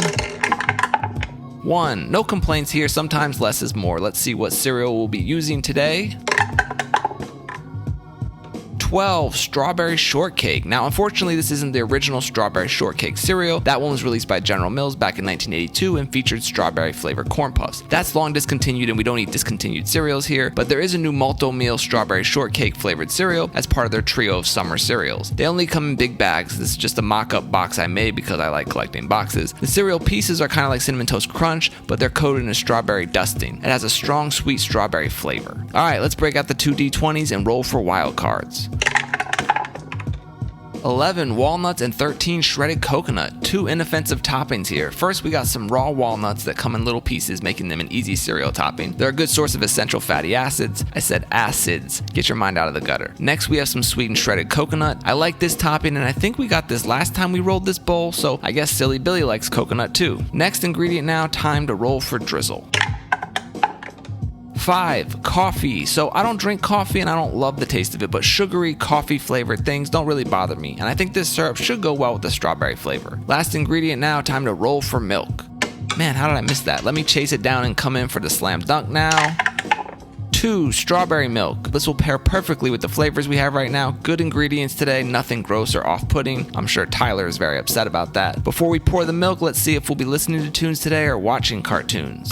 1. No complaints here, sometimes less is more. Let's see what cereal we'll be using today. 12. Strawberry Shortcake. Now, unfortunately, this isn't the original Strawberry Shortcake cereal. That one was released by General Mills back in 1982 and featured strawberry flavored corn puffs. That's long discontinued and we don't eat discontinued cereals here, but there is a new Malto-Meal Strawberry Shortcake flavored cereal as part of their trio of summer cereals. They only come in big bags. This is just a mock-up box I made because I like collecting boxes. The cereal pieces are kind of like Cinnamon Toast Crunch, but they're coated in a strawberry dusting. It has a strong, sweet strawberry flavor. Alright, let's break out the 2 D20s and roll for wild cards. 11. Walnuts and 13. Shredded coconut. 2 inoffensive toppings here. First, we got some raw walnuts that come in little pieces, making them an easy cereal topping. They're a good source of essential fatty acids. I said acids. Get your mind out of the gutter. Next, we have some sweetened shredded coconut. I like this topping, and I think we got this last time we rolled this bowl, so I guess Silly Billy likes coconut too. Next ingredient now, time to roll for drizzle. 5. Coffee. So I don't drink coffee and I don't love the taste of it, but sugary coffee flavored things don't really bother me, and I think this syrup should go well with the strawberry flavor. Last ingredient now, time to roll for milk. Man, how did I miss that? Let me chase it down and come in for the slam dunk now. 2. Strawberry milk. This will pair perfectly with the flavors we have right now. Good ingredients today, nothing gross or off-putting. I'm sure Tyler is very upset about that. Before we pour the milk, let's see if we'll be listening to tunes today or watching cartoons.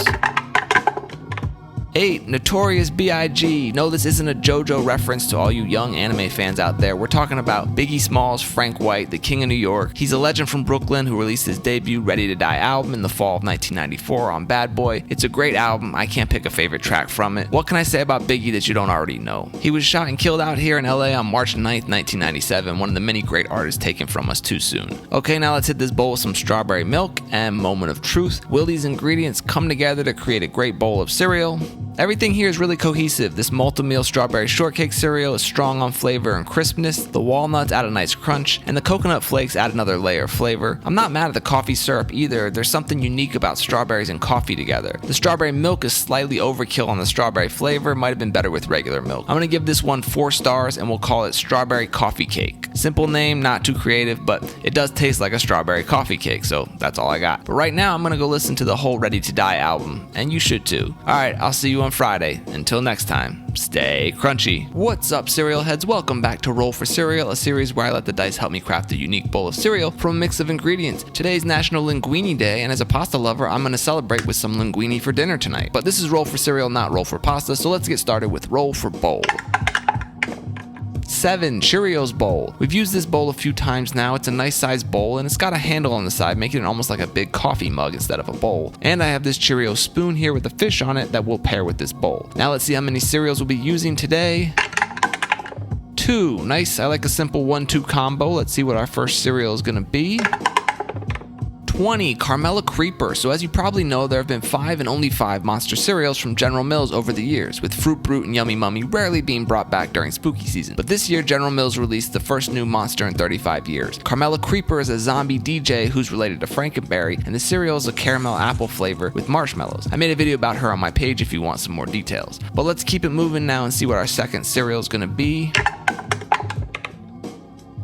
8. Notorious B.I.G. No, this isn't a JoJo reference to all you young anime fans out there. We're talking about Biggie Smalls, Frank White, the King of New York. He's a legend from Brooklyn who released his debut Ready to Die album in the fall of 1994 on Bad Boy. It's a great album. I can't pick a favorite track from it. What can I say about Biggie that you don't already know? He was shot and killed out here in LA on March 9th, 1997, one of the many great artists taken from us too soon. Okay, now let's hit this bowl with some strawberry milk and moment of truth. Will these ingredients come together to create a great bowl of cereal? Everything here is really cohesive. This Malto-Meal Strawberry Shortcake cereal is strong on flavor and crispness, the walnuts add a nice crunch, and the coconut flakes add another layer of flavor. I'm not mad at the coffee syrup either. There's something unique about strawberries and coffee together. The strawberry milk is slightly overkill on the strawberry flavor, might have been better with regular milk. I'm gonna give this one 4 stars and we'll call it Strawberry Coffee Cake. Simple name, not too creative, but it does taste like a strawberry coffee cake, so that's all I got. But right now I'm gonna go listen to the whole Ready to Die album, and you should too. Alright, I'll see you on Friday. Until next time, stay crunchy. What's up, cereal heads? Welcome back to Roll for Cereal, a series where I let the dice help me craft a unique bowl of cereal from a mix of ingredients. Today's National Linguine Day, and as a pasta lover, I'm going to celebrate with some linguine for dinner tonight. But this is Roll for Cereal, not Roll for Pasta, so let's get started with Roll for Bowl. 7. Cheerios Bowl. We've used this bowl a few times now. It's a nice sized bowl and it's got a handle on the side, making it almost like a big coffee mug instead of a bowl. And I have this Cheerios spoon here with a fish on it that will pair with this bowl. Now let's see how many cereals we'll be using today. 2. Nice. I like a simple 1-2 combo. Let's see what our first cereal is going to be. 20. Carmella Creeper. So as you probably know, there have been 5 and only 5 monster cereals from General Mills over the years, with Fruit Brute and Yummy Mummy rarely being brought back during spooky season. But this year, General Mills released the first new monster in 35 years. Carmella Creeper is a zombie DJ who's related to Frankenberry, and the cereal is a caramel apple flavor with marshmallows. I made a video about her on my page if you want some more details. But let's keep it moving now and see what our second cereal is gonna be.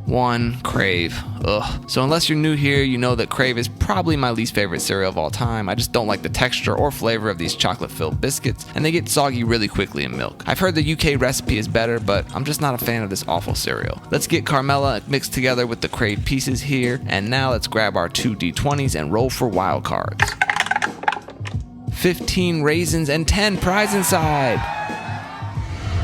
1. Crave. Ugh. So unless you're new here, you know that Crave is probably my least favorite cereal of all time. I just don't like the texture or flavor of these chocolate-filled biscuits, and they get soggy really quickly in milk. I've heard the UK recipe is better, but I'm just not a fan of this awful cereal. Let's get Carmella mixed together with the Crave pieces here, and now let's grab our 2 D20s and roll for wild cards. 15 raisins and 10 prize inside.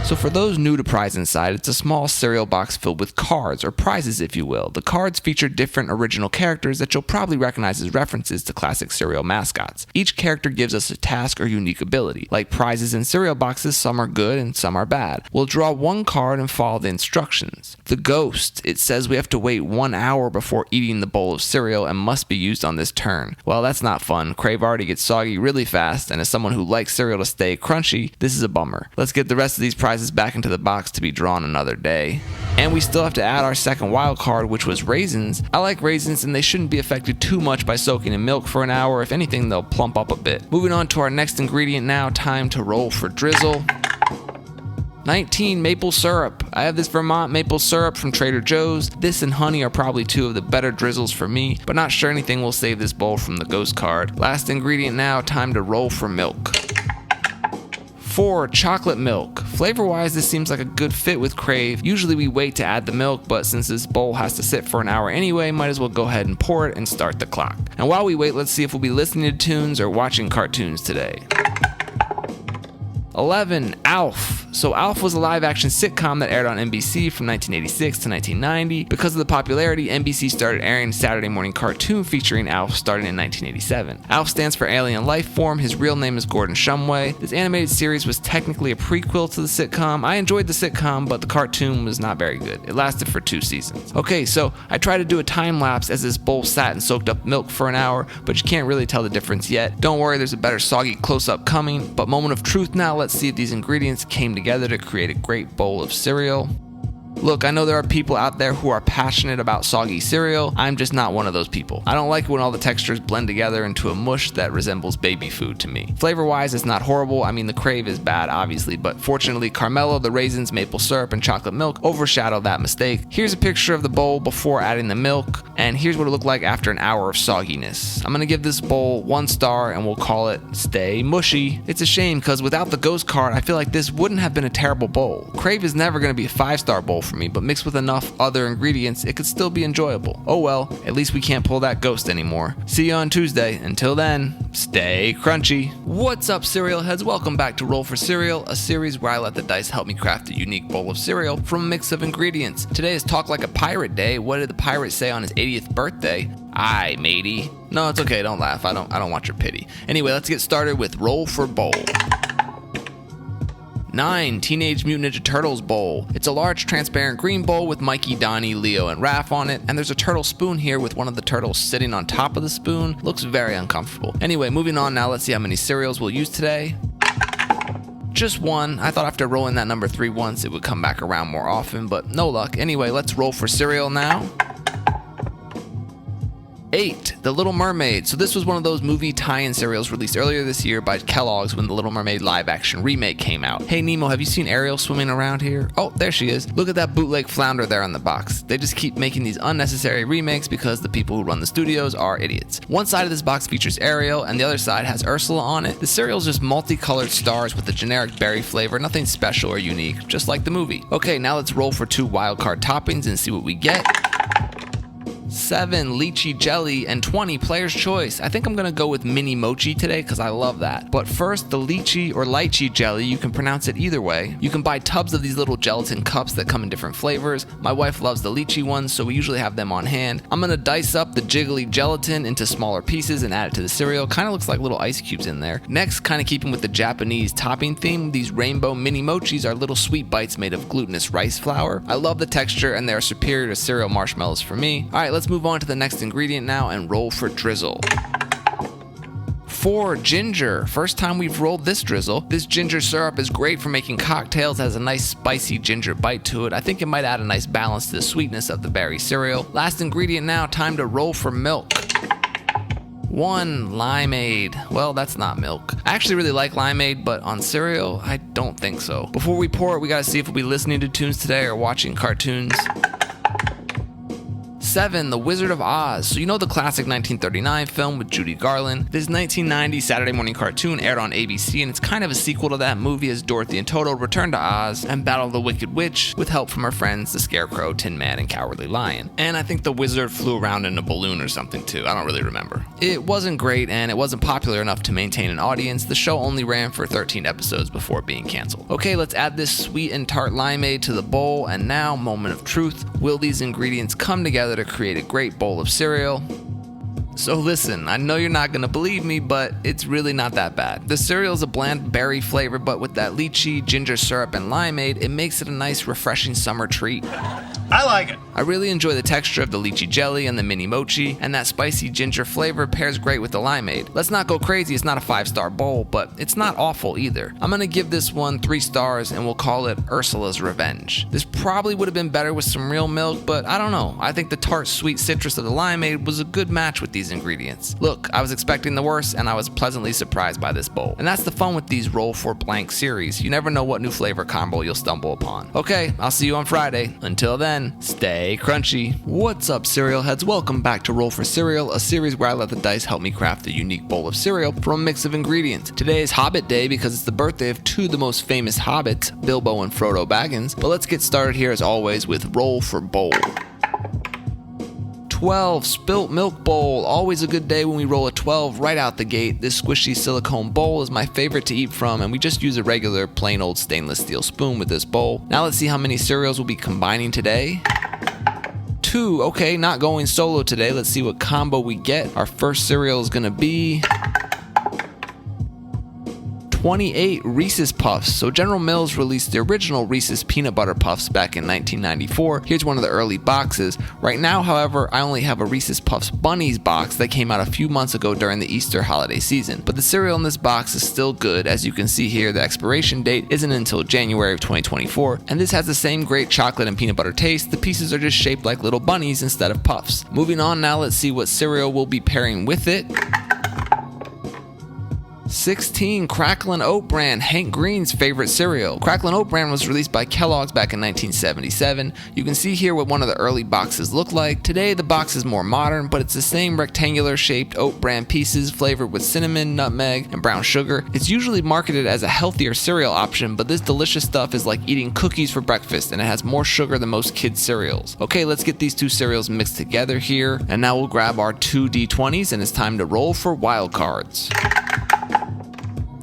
So for those new to Prize Inside, it's a small cereal box filled with cards, or prizes if you will. The cards feature different original characters that you'll probably recognize as references to classic cereal mascots. Each character gives us a task or unique ability. Like prizes in cereal boxes, some are good and some are bad. We'll draw one card and follow the instructions. The ghost, it says we have to wait 1 hour before eating the bowl of cereal and must be used on this turn. Well, that's not fun. Crave already gets soggy really fast, and as someone who likes cereal to stay crunchy, this is a bummer. Let's get the rest of these prizes back into the box to be drawn another day. And we still have to add our second wild card, which was raisins. I like raisins, and they shouldn't be affected too much by soaking in milk for an hour. If anything, they'll plump up a bit. Moving on to our next ingredient now, time to roll for drizzle. 19 maple syrup. I have this Vermont maple syrup from Trader Joe's. This and honey are probably two of the better drizzles for me, but not sure anything will save this bowl from the ghost card. Last ingredient now, time to roll for milk. 4 chocolate milk. Flavor wise, this seems like a good fit with Crave. Usually we wait to add the milk, but since this bowl has to sit for an hour anyway, might as well go ahead and pour it and start the clock. And while we wait, let's see if we'll be listening to tunes or watching cartoons today. 11. Alf. So Alf was a live-action sitcom that aired on NBC from 1986 to 1990. Because of the popularity, NBC started airing a Saturday morning cartoon featuring Alf starting in 1987. Alf stands for Alien Life Form. His real name is Gordon Shumway. This animated series was technically a prequel to the sitcom. I enjoyed the sitcom, but the cartoon was not very good. It lasted for 2 seasons. Okay, so I tried to do a time lapse as this bowl sat and soaked up milk for an hour, but you can't really tell the difference yet. Don't worry, there's a better soggy close-up coming, but moment of truth now. Let's see if these ingredients came together to create a great bowl of cereal. Look, I know there are people out there who are passionate about soggy cereal. I'm just not one of those people. I don't like when all the textures blend together into a mush that resembles baby food to me. Flavor-wise, it's not horrible. I mean, the Crave is bad, obviously, but fortunately, Carmelo, the raisins, maple syrup, and chocolate milk overshadow that mistake. Here's a picture of the bowl before adding the milk, and here's what it looked like after an hour of sogginess. I'm gonna give this bowl 1 star, and we'll call it Stay Mushy. It's a shame, because without the ghost card, I feel like this wouldn't have been a terrible bowl. Crave is never gonna be a 5-star bowl for me, but mixed with enough other ingredients, it could still be enjoyable. Oh well, at least we can't pull that ghost anymore. See you on Tuesday. Until then, stay crunchy. What's up, cereal heads? Welcome back to Roll for Cereal, a series where I let the dice help me craft a unique bowl of cereal from a mix of ingredients. Today is Talk Like a Pirate Day. What did the pirate say on his 80th birthday? Aye, matey. No, it's okay, don't laugh. I don't want your pity. Anyway, let's get started with Roll for Bowl. 9. Teenage Mutant Ninja Turtles bowl. It's a large transparent green bowl with Mikey, Donnie, Leo, and Raph on it, and there's a turtle spoon here with one of the turtles sitting on top of the spoon. Looks very uncomfortable. Anyway, moving on now, let's see how many cereals we'll use today. Just 1. I thought after rolling that number 3 once it would come back around more often, but no luck. Anyway, let's roll for cereal now. 8. The Little Mermaid. So this was one of those movie tie-in cereals released earlier this year by Kellogg's when the Little Mermaid live-action remake came out. Hey Nemo, have you seen Ariel swimming around here? Oh, there she is. Look at that bootleg flounder there on the box. They just keep making these unnecessary remakes because the people who run the studios are idiots. One side of this box features Ariel and the other side has Ursula on it. The cereal's just multicolored stars with a generic berry flavor, nothing special or unique, just like the movie. Okay, now let's roll for 2 wildcard toppings and see what we get. 7. Lychee jelly, and 20. Player's choice. I think I'm gonna go with mini mochi today because I love that. But first, the lychee or lychee jelly, you can pronounce it either way. You can buy tubs of these little gelatin cups that come in different flavors. My wife loves the lychee ones, so we usually have them on hand. I'm gonna dice up the jiggly gelatin into smaller pieces and add it to the cereal. Kind of looks like little ice cubes in there. Next, kind of keeping with the Japanese topping theme, these rainbow mini mochis are little sweet bites made of glutinous rice flour. I love the texture and they are superior to cereal marshmallows for me. Alright, let's move on to the next ingredient now and roll for drizzle. 4. Ginger. First time we've rolled this drizzle. This ginger syrup is great for making cocktails. It has a nice spicy ginger bite to it. I think it might add a nice balance to the sweetness of the berry cereal. Last ingredient now, time to roll for milk. 1. Limeade. Well, that's not milk. I actually really like limeade, but on cereal, I don't think so. Before we pour it, we gotta see if we'll be listening to tunes today or watching cartoons. 7. The Wizard of Oz. So you know the classic 1939 film with Judy Garland? This 1990 Saturday morning cartoon aired on ABC, and it's kind of a sequel to that movie as Dorothy and Toto return to Oz and battle the Wicked Witch with help from her friends the Scarecrow, Tin Man, and Cowardly Lion. And I think the wizard flew around in a balloon or something too, I don't really remember. It wasn't great and it wasn't popular enough to maintain an audience. The show only ran for 13 episodes before being canceled. Okay, let's add this sweet and tart limeade to the bowl, and now, moment of truth. Will these ingredients come together to create a great bowl of cereal? So listen, I know you're not gonna believe me, but it's really not that bad. The cereal is a bland berry flavor, but with that lychee, ginger syrup, and limeade, it makes it a nice, refreshing summer treat. I like it. I really enjoy the texture of the lychee jelly and the mini mochi, and that spicy ginger flavor pairs great with the limeade. Let's not go crazy, it's not a 5-star bowl, but it's not awful either. I'm gonna give this one 3 stars, and we'll call it Ursula's Revenge. This probably would have been better with some real milk, but I don't know. I think the tart, sweet citrus of the limeade was a good match with these ingredients. Look, I was expecting the worst, and I was pleasantly surprised by this bowl. And that's the fun with these Roll for Blank series. You never know what new flavor combo you'll stumble upon. Okay, I'll see you on Friday. Until then, stay crunchy. What's up, cereal heads? Welcome back to Roll for Cereal, a series where I let the dice help me craft a unique bowl of cereal from a mix of ingredients. Today is Hobbit Day because it's the birthday of 2 of the most famous hobbits, Bilbo and Frodo Baggins. But let's get started here as always with Roll for Bowl. 12, Spilt Milk Bowl. Always a good day when we roll a 12 right out the gate. This squishy silicone bowl is my favorite to eat from, and we just use a regular plain old stainless steel spoon with this bowl. Now let's see how many cereals we'll be combining today. 2, okay, not going solo today. Let's see what combo we get. Our first cereal is gonna be 28 Reese's Puffs. So General Mills released the original Reese's Peanut Butter Puffs back in 1994. Here's one of the early boxes. Right now, however, I only have a Reese's Puffs Bunnies box that came out a few months ago during the Easter holiday season. But the cereal in this box is still good. As you can see here, the expiration date isn't until January of 2024. And this has the same great chocolate and peanut butter taste. The pieces are just shaped like little bunnies instead of puffs. Moving on now, let's see what cereal we'll be pairing with it. 16, Cracklin' Oat Bran, Hank Green's favorite cereal. Cracklin' Oat Bran was released by Kellogg's back in 1977. You can see here what one of the early boxes looked like. Today the box is more modern, but it's the same rectangular shaped oat bran pieces flavored with cinnamon, nutmeg, and brown sugar. It's usually marketed as a healthier cereal option, but this delicious stuff is like eating cookies for breakfast, and it has more sugar than most kids' cereals. Okay, let's get these 2 cereals mixed together here, and now we'll grab our 2 D20s, and it's time to roll for wild cards.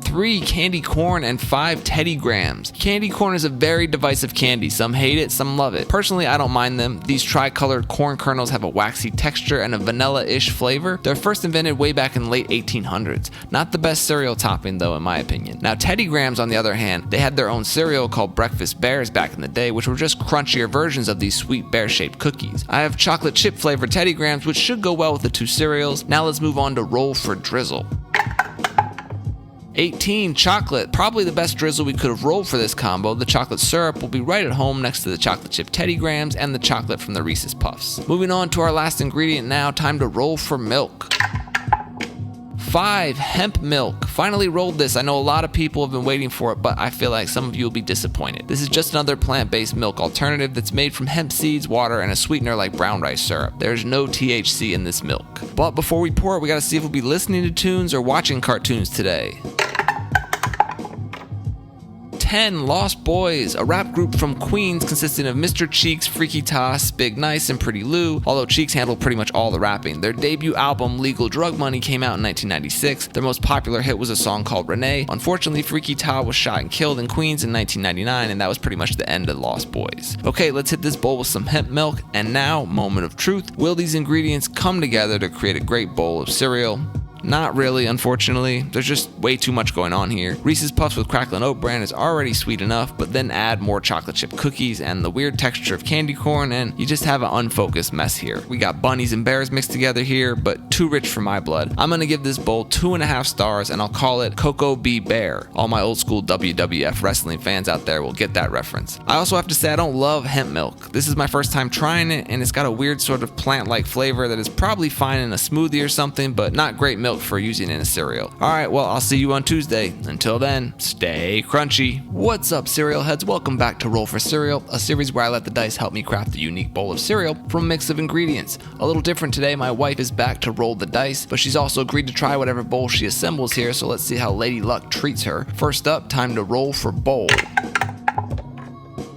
3, Candy Corn, and 5, Teddy Grahams. Candy corn is a very divisive candy. Some hate it, some love it. Personally, I don't mind them. These tri-colored corn kernels have a waxy texture and a vanilla-ish flavor. They're first invented way back in the late 1800s. Not the best cereal topping though, in my opinion. Now, Teddy Grahams, on the other hand, they had their own cereal called Breakfast Bears back in the day, which were just crunchier versions of these sweet bear-shaped cookies. I have chocolate chip flavored Teddy Grahams, which should go well with the 2 cereals. Now let's move on to Roll for Drizzle. 18, chocolate. Probably the best drizzle we could have rolled for this combo. The chocolate syrup will be right at home next to the chocolate chip Teddy Grahams and the chocolate from the Reese's Puffs. Moving on to our last ingredient now, time to roll for milk. 5, hemp milk. Finally rolled this. I know a lot of people have been waiting for it, but I feel like some of you will be disappointed. This is just another plant-based milk alternative that's made from hemp seeds, water, and a sweetener like brown rice syrup. There's no THC in this milk. But before we pour it, we gotta see if we'll be listening to tunes or watching cartoons today. 10, Lost Boys, a rap group from Queens consisting of Mr. Cheeks, Freaky Toss, Big Nice, and Pretty Lou, although Cheeks handled pretty much all the rapping. Their debut album, Legal Drug Money, came out in 1996. Their most popular hit was a song called Renee. Unfortunately, Freaky Ta was shot and killed in Queens in 1999, and that was pretty much the end of Lost Boys. Okay, let's hit this bowl with some hemp milk, and now, moment of truth. Will these ingredients come together to create a great bowl of cereal? Not really, unfortunately. There's just way too much going on here. Reese's Puffs with Cracklin' Oat Bran is already sweet enough, but then add more chocolate chip cookies and the weird texture of candy corn, and you just have an unfocused mess here. We got bunnies and bears mixed together here, but too rich for my blood. I'm gonna give this bowl 2.5 stars, and I'll call it Cocoa Bee Bear. All my old school WWF wrestling fans out there will get that reference. I also have to say I don't love hemp milk. This is my first time trying it, and it's got a weird sort of plant-like flavor that is probably fine in a smoothie or something, but not great milk milk for using in a cereal. Alright, well, I'll see you on Tuesday. Until then, stay crunchy. What's up, cereal heads? Welcome back to Roll for Cereal, a series where I let the dice help me craft a unique bowl of cereal from a mix of ingredients. A little different today, my wife is back to roll the dice, but she's also agreed to try whatever bowl she assembles here, so let's see how Lady Luck treats her. First up, time to roll for bowl.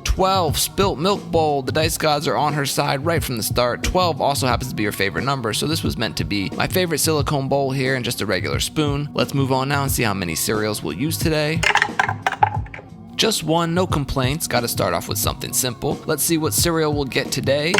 12, spilt milk bowl. The dice gods are on her side right from the start. 12 also happens to be her favorite number, so this was meant to be my favorite silicone bowl here and just a regular spoon. Let's move on now and see how many cereals we'll use today. Just one, no complaints. Gotta start off with something simple. Let's see what cereal we'll get today.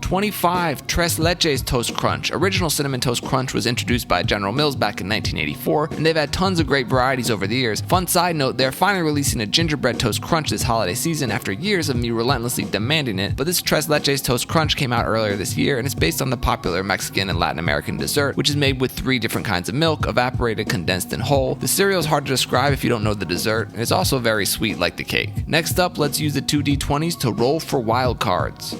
25, Tres Leches Toast Crunch. Original Cinnamon Toast Crunch was introduced by General Mills back in 1984, and they've had tons of great varieties over the years. Fun side note, they're finally releasing a gingerbread toast crunch this holiday season after years of me relentlessly demanding it, but this Tres Leches Toast Crunch came out earlier this year, and it's based on the popular Mexican and Latin American dessert, which is made with 3 different kinds of milk, evaporated, condensed, and whole. The cereal is hard to describe if you don't know the dessert, and it's also very sweet like the cake. Next up, let's use the 2 D20s to roll for wild cards.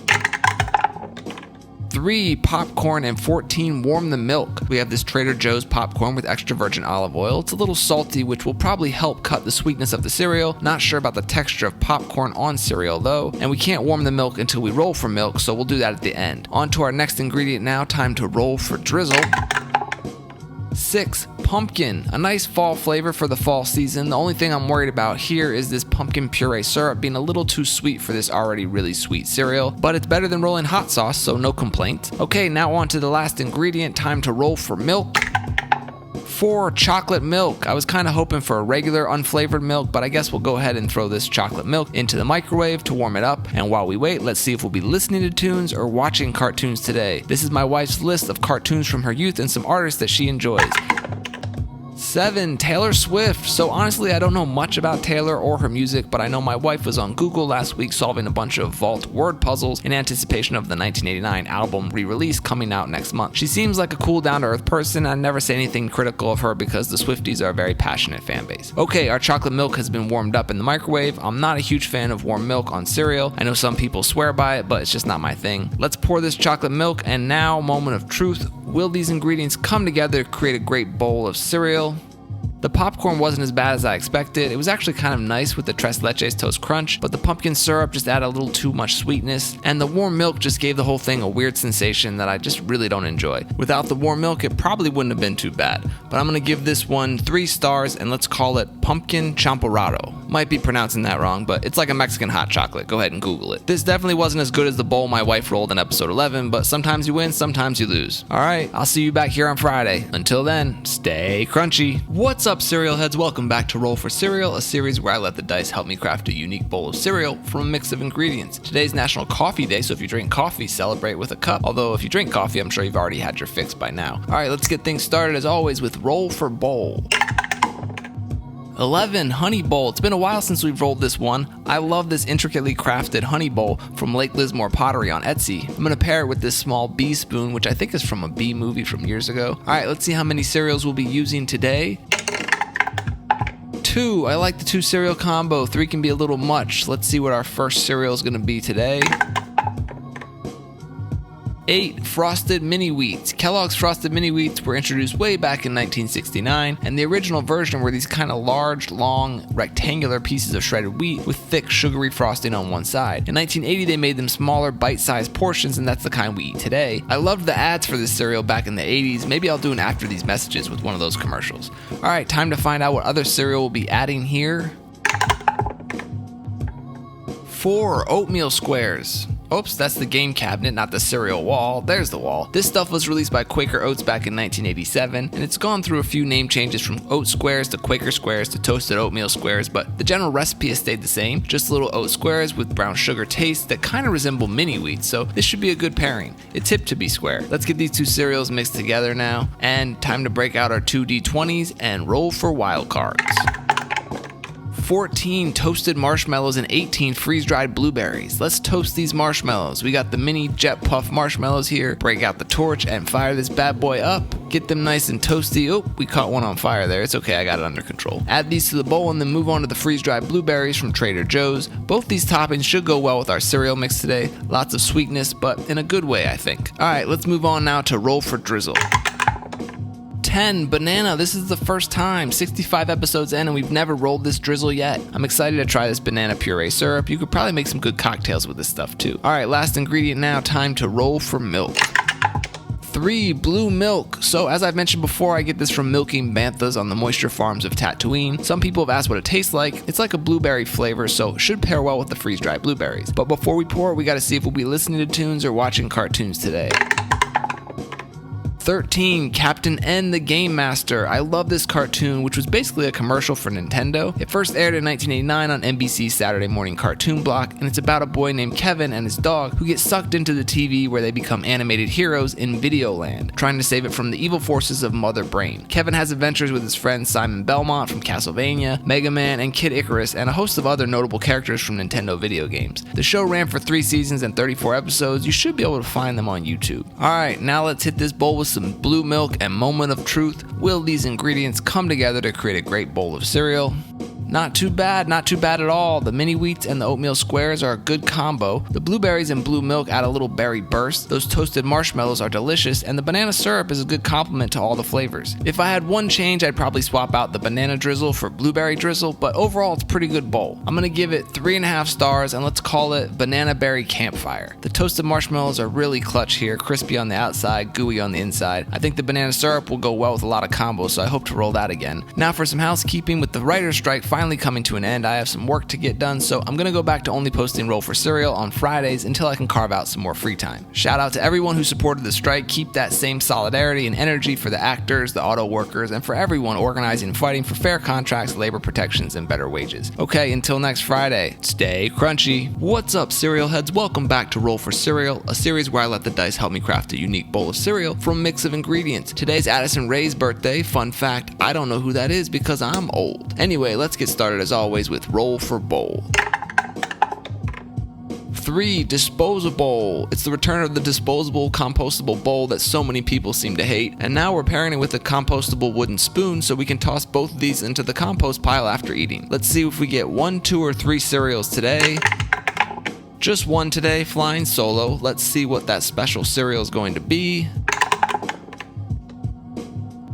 3, popcorn, and 14, warm the milk. We have this Trader Joe's popcorn with extra virgin olive oil. It's a little salty, which will probably help cut the sweetness of the cereal. Not sure about the texture of popcorn on cereal though, and we can't warm the milk until we roll for milk, so we'll do that at the end. On to our next ingredient now, time to roll for drizzle. 6, pumpkin, a nice fall flavor for the fall season. The only thing I'm worried about here is this pumpkin puree syrup being a little too sweet for this already really sweet cereal, but it's better than rolling hot sauce, so no complaint. Okay, now on to the last ingredient, time to roll for milk. 4, chocolate milk. I was kind of hoping for a regular unflavored milk, but I guess we'll go ahead and throw this chocolate milk into the microwave to warm it up. And while we wait, let's see if we'll be listening to tunes or watching cartoons today. This is my wife's list of cartoons from her youth and some artists that she enjoys. 7, Taylor Swift. So honestly, I don't know much about Taylor or her music, but I know my wife was on Google last week solving a bunch of vault word puzzles in anticipation of the 1989 album re-release coming out next month. She seems like a cool, down-to-earth person. I never say anything critical of her because the Swifties are a very passionate fan base. Okay, our chocolate milk has been warmed up in the microwave. I'm not a huge fan of warm milk on cereal. I know some people swear by it, but it's just not my thing. Let's pour this chocolate milk, and now, moment of truth. Will these ingredients come together to create a great bowl of cereal? The popcorn wasn't as bad as I expected. It was actually kind of nice with the Tres Leches Toast Crunch, but the pumpkin syrup just added a little too much sweetness, and the warm milk just gave the whole thing a weird sensation that I just really don't enjoy. Without the warm milk, it probably wouldn't have been too bad, but I'm gonna give this one 3 stars, and let's call it Pumpkin Champorado. Might be pronouncing that wrong, but it's like a Mexican hot chocolate. Go ahead and Google it. This definitely wasn't as good as the bowl my wife rolled in episode 11, but sometimes you win, sometimes you lose. Alright, I'll see you back here on Friday. Until then, stay crunchy. What's up, cereal heads? Welcome back to Roll for Cereal, a series where I let the dice help me craft a unique bowl of cereal from a mix of ingredients. Today's National Coffee Day, so if you drink coffee, celebrate with a cup. Although if you drink coffee, I'm sure you've already had your fix by now. Alright, let's get things started as always with Roll for Bowl. 11, Honey Bowl. It's been a while since we've rolled this one. I love this intricately crafted honey bowl from Lake Lismore Pottery on Etsy. I'm going to pair it with this small bee spoon, which I think is from a bee movie from years ago. Alright, let's see how many cereals we'll be using today. 2, I like the 2 cereal combo. 3 can be a little much. Let's see what our first cereal is going to be today. 8, Frosted Mini Wheats. Kellogg's Frosted Mini Wheats were introduced way back in 1969, and the original version were these kind of large, long, rectangular pieces of shredded wheat with thick, sugary frosting on one side. In 1980, they made them smaller, bite-sized portions, and that's the kind we eat today. I loved the ads for this cereal back in the 80s. Maybe I'll do an After These Messages with one of those commercials. Alright, time to find out what other cereal we'll be adding here. 4, Oatmeal Squares. Oops, that's the game cabinet, not the cereal wall. There's the wall. This stuff was released by Quaker Oats back in 1987, and it's gone through a few name changes from Oat Squares to Quaker Squares to Toasted Oatmeal Squares, but the general recipe has stayed the same. Just little oat squares with brown sugar taste that kind of resemble mini wheats, so this should be a good pairing. It's hip to be square. Let's get these 2 cereals mixed together now, and time to break out our 2 D20s and roll for wild cards. 14 toasted marshmallows and 18 freeze-dried blueberries. Let's toast these marshmallows. We got the mini jet puff marshmallows here. Break out the torch and fire this bad boy up. Get them nice and toasty. Oh, we caught one on fire there. It's okay, I got it under control. Add these to the bowl and then move on to the freeze-dried blueberries from Trader Joe's. Both these toppings should go well with our cereal mix today. Lots of sweetness, but in a good way, I think. Alright, let's move on now to roll for drizzle. 10. Banana. This is the first time, 65 episodes in, and we've never rolled this drizzle yet. I'm excited to try this banana puree syrup. You could probably make some good cocktails with this stuff too. Alright, last ingredient now, time to roll for milk. 3. Blue milk. So as I've mentioned before, I get this from milking banthas on the moisture farms of Tatooine. Some people have asked what it tastes like. It's like a blueberry flavor, so it should pair well with the freeze-dried blueberries. But before we pour, we gotta see if we'll be listening to tunes or watching cartoons today. 13. Captain N the Game Master. I love this cartoon, which was basically a commercial for Nintendo. It first aired in 1989 on NBC's Saturday morning cartoon block, and it's about a boy named Kevin and his dog who get sucked into the TV where they become animated heroes in Videoland, trying to save it from the evil forces of Mother Brain. Kevin has adventures with his friend Simon Belmont from Castlevania, Mega Man, and Kid Icarus, and a host of other notable characters from Nintendo video games. The show ran for 3 seasons and 34 episodes. You should be able to find them on YouTube. Alright, now let's hit this bowl with some blue milk and moment of truth. Will these ingredients come together to create a great bowl of cereal? Not too bad at all. The mini wheats and the oatmeal squares are a good combo. The blueberries and blue milk add a little berry burst. Those toasted marshmallows are delicious, and the banana syrup is a good complement to all the flavors. If I had one change, I'd probably swap out the banana drizzle for blueberry drizzle, but overall it's a pretty good bowl. I'm gonna give it 3.5 stars, and let's call it banana berry campfire. The toasted marshmallows are really clutch here, crispy on the outside, gooey on the inside. I think the banana syrup will go well with a lot of combos, so I hope to roll that again. Now for some housekeeping. With the writer's strike finally coming to an end, I have some work to get done, so I'm gonna go back to only posting Roll for Cereal on Fridays until I can carve out some more free time. Shout out to everyone who supported the strike. Keep that same solidarity and energy for the actors, the auto workers, and for everyone organizing and fighting for fair contracts, labor protections, and better wages. Okay, until next Friday, stay crunchy. What's up, cereal heads? Welcome back to Roll for Cereal, a series where I let the dice help me craft a unique bowl of cereal from a mix of ingredients. Today's Addison Rae's birthday. Fun fact, I don't know who that is because I'm old. Anyway, let's get started as always with Roll for Bowl. 3. Disposable. It's the return of the disposable, compostable bowl that so many people seem to hate, and now we're pairing it with a compostable wooden spoon so we can toss both of these into the compost pile after eating. Let's see if we get 1, 2, or 3 cereals today. Just one today, flying solo. Let's see what that special cereal is going to be.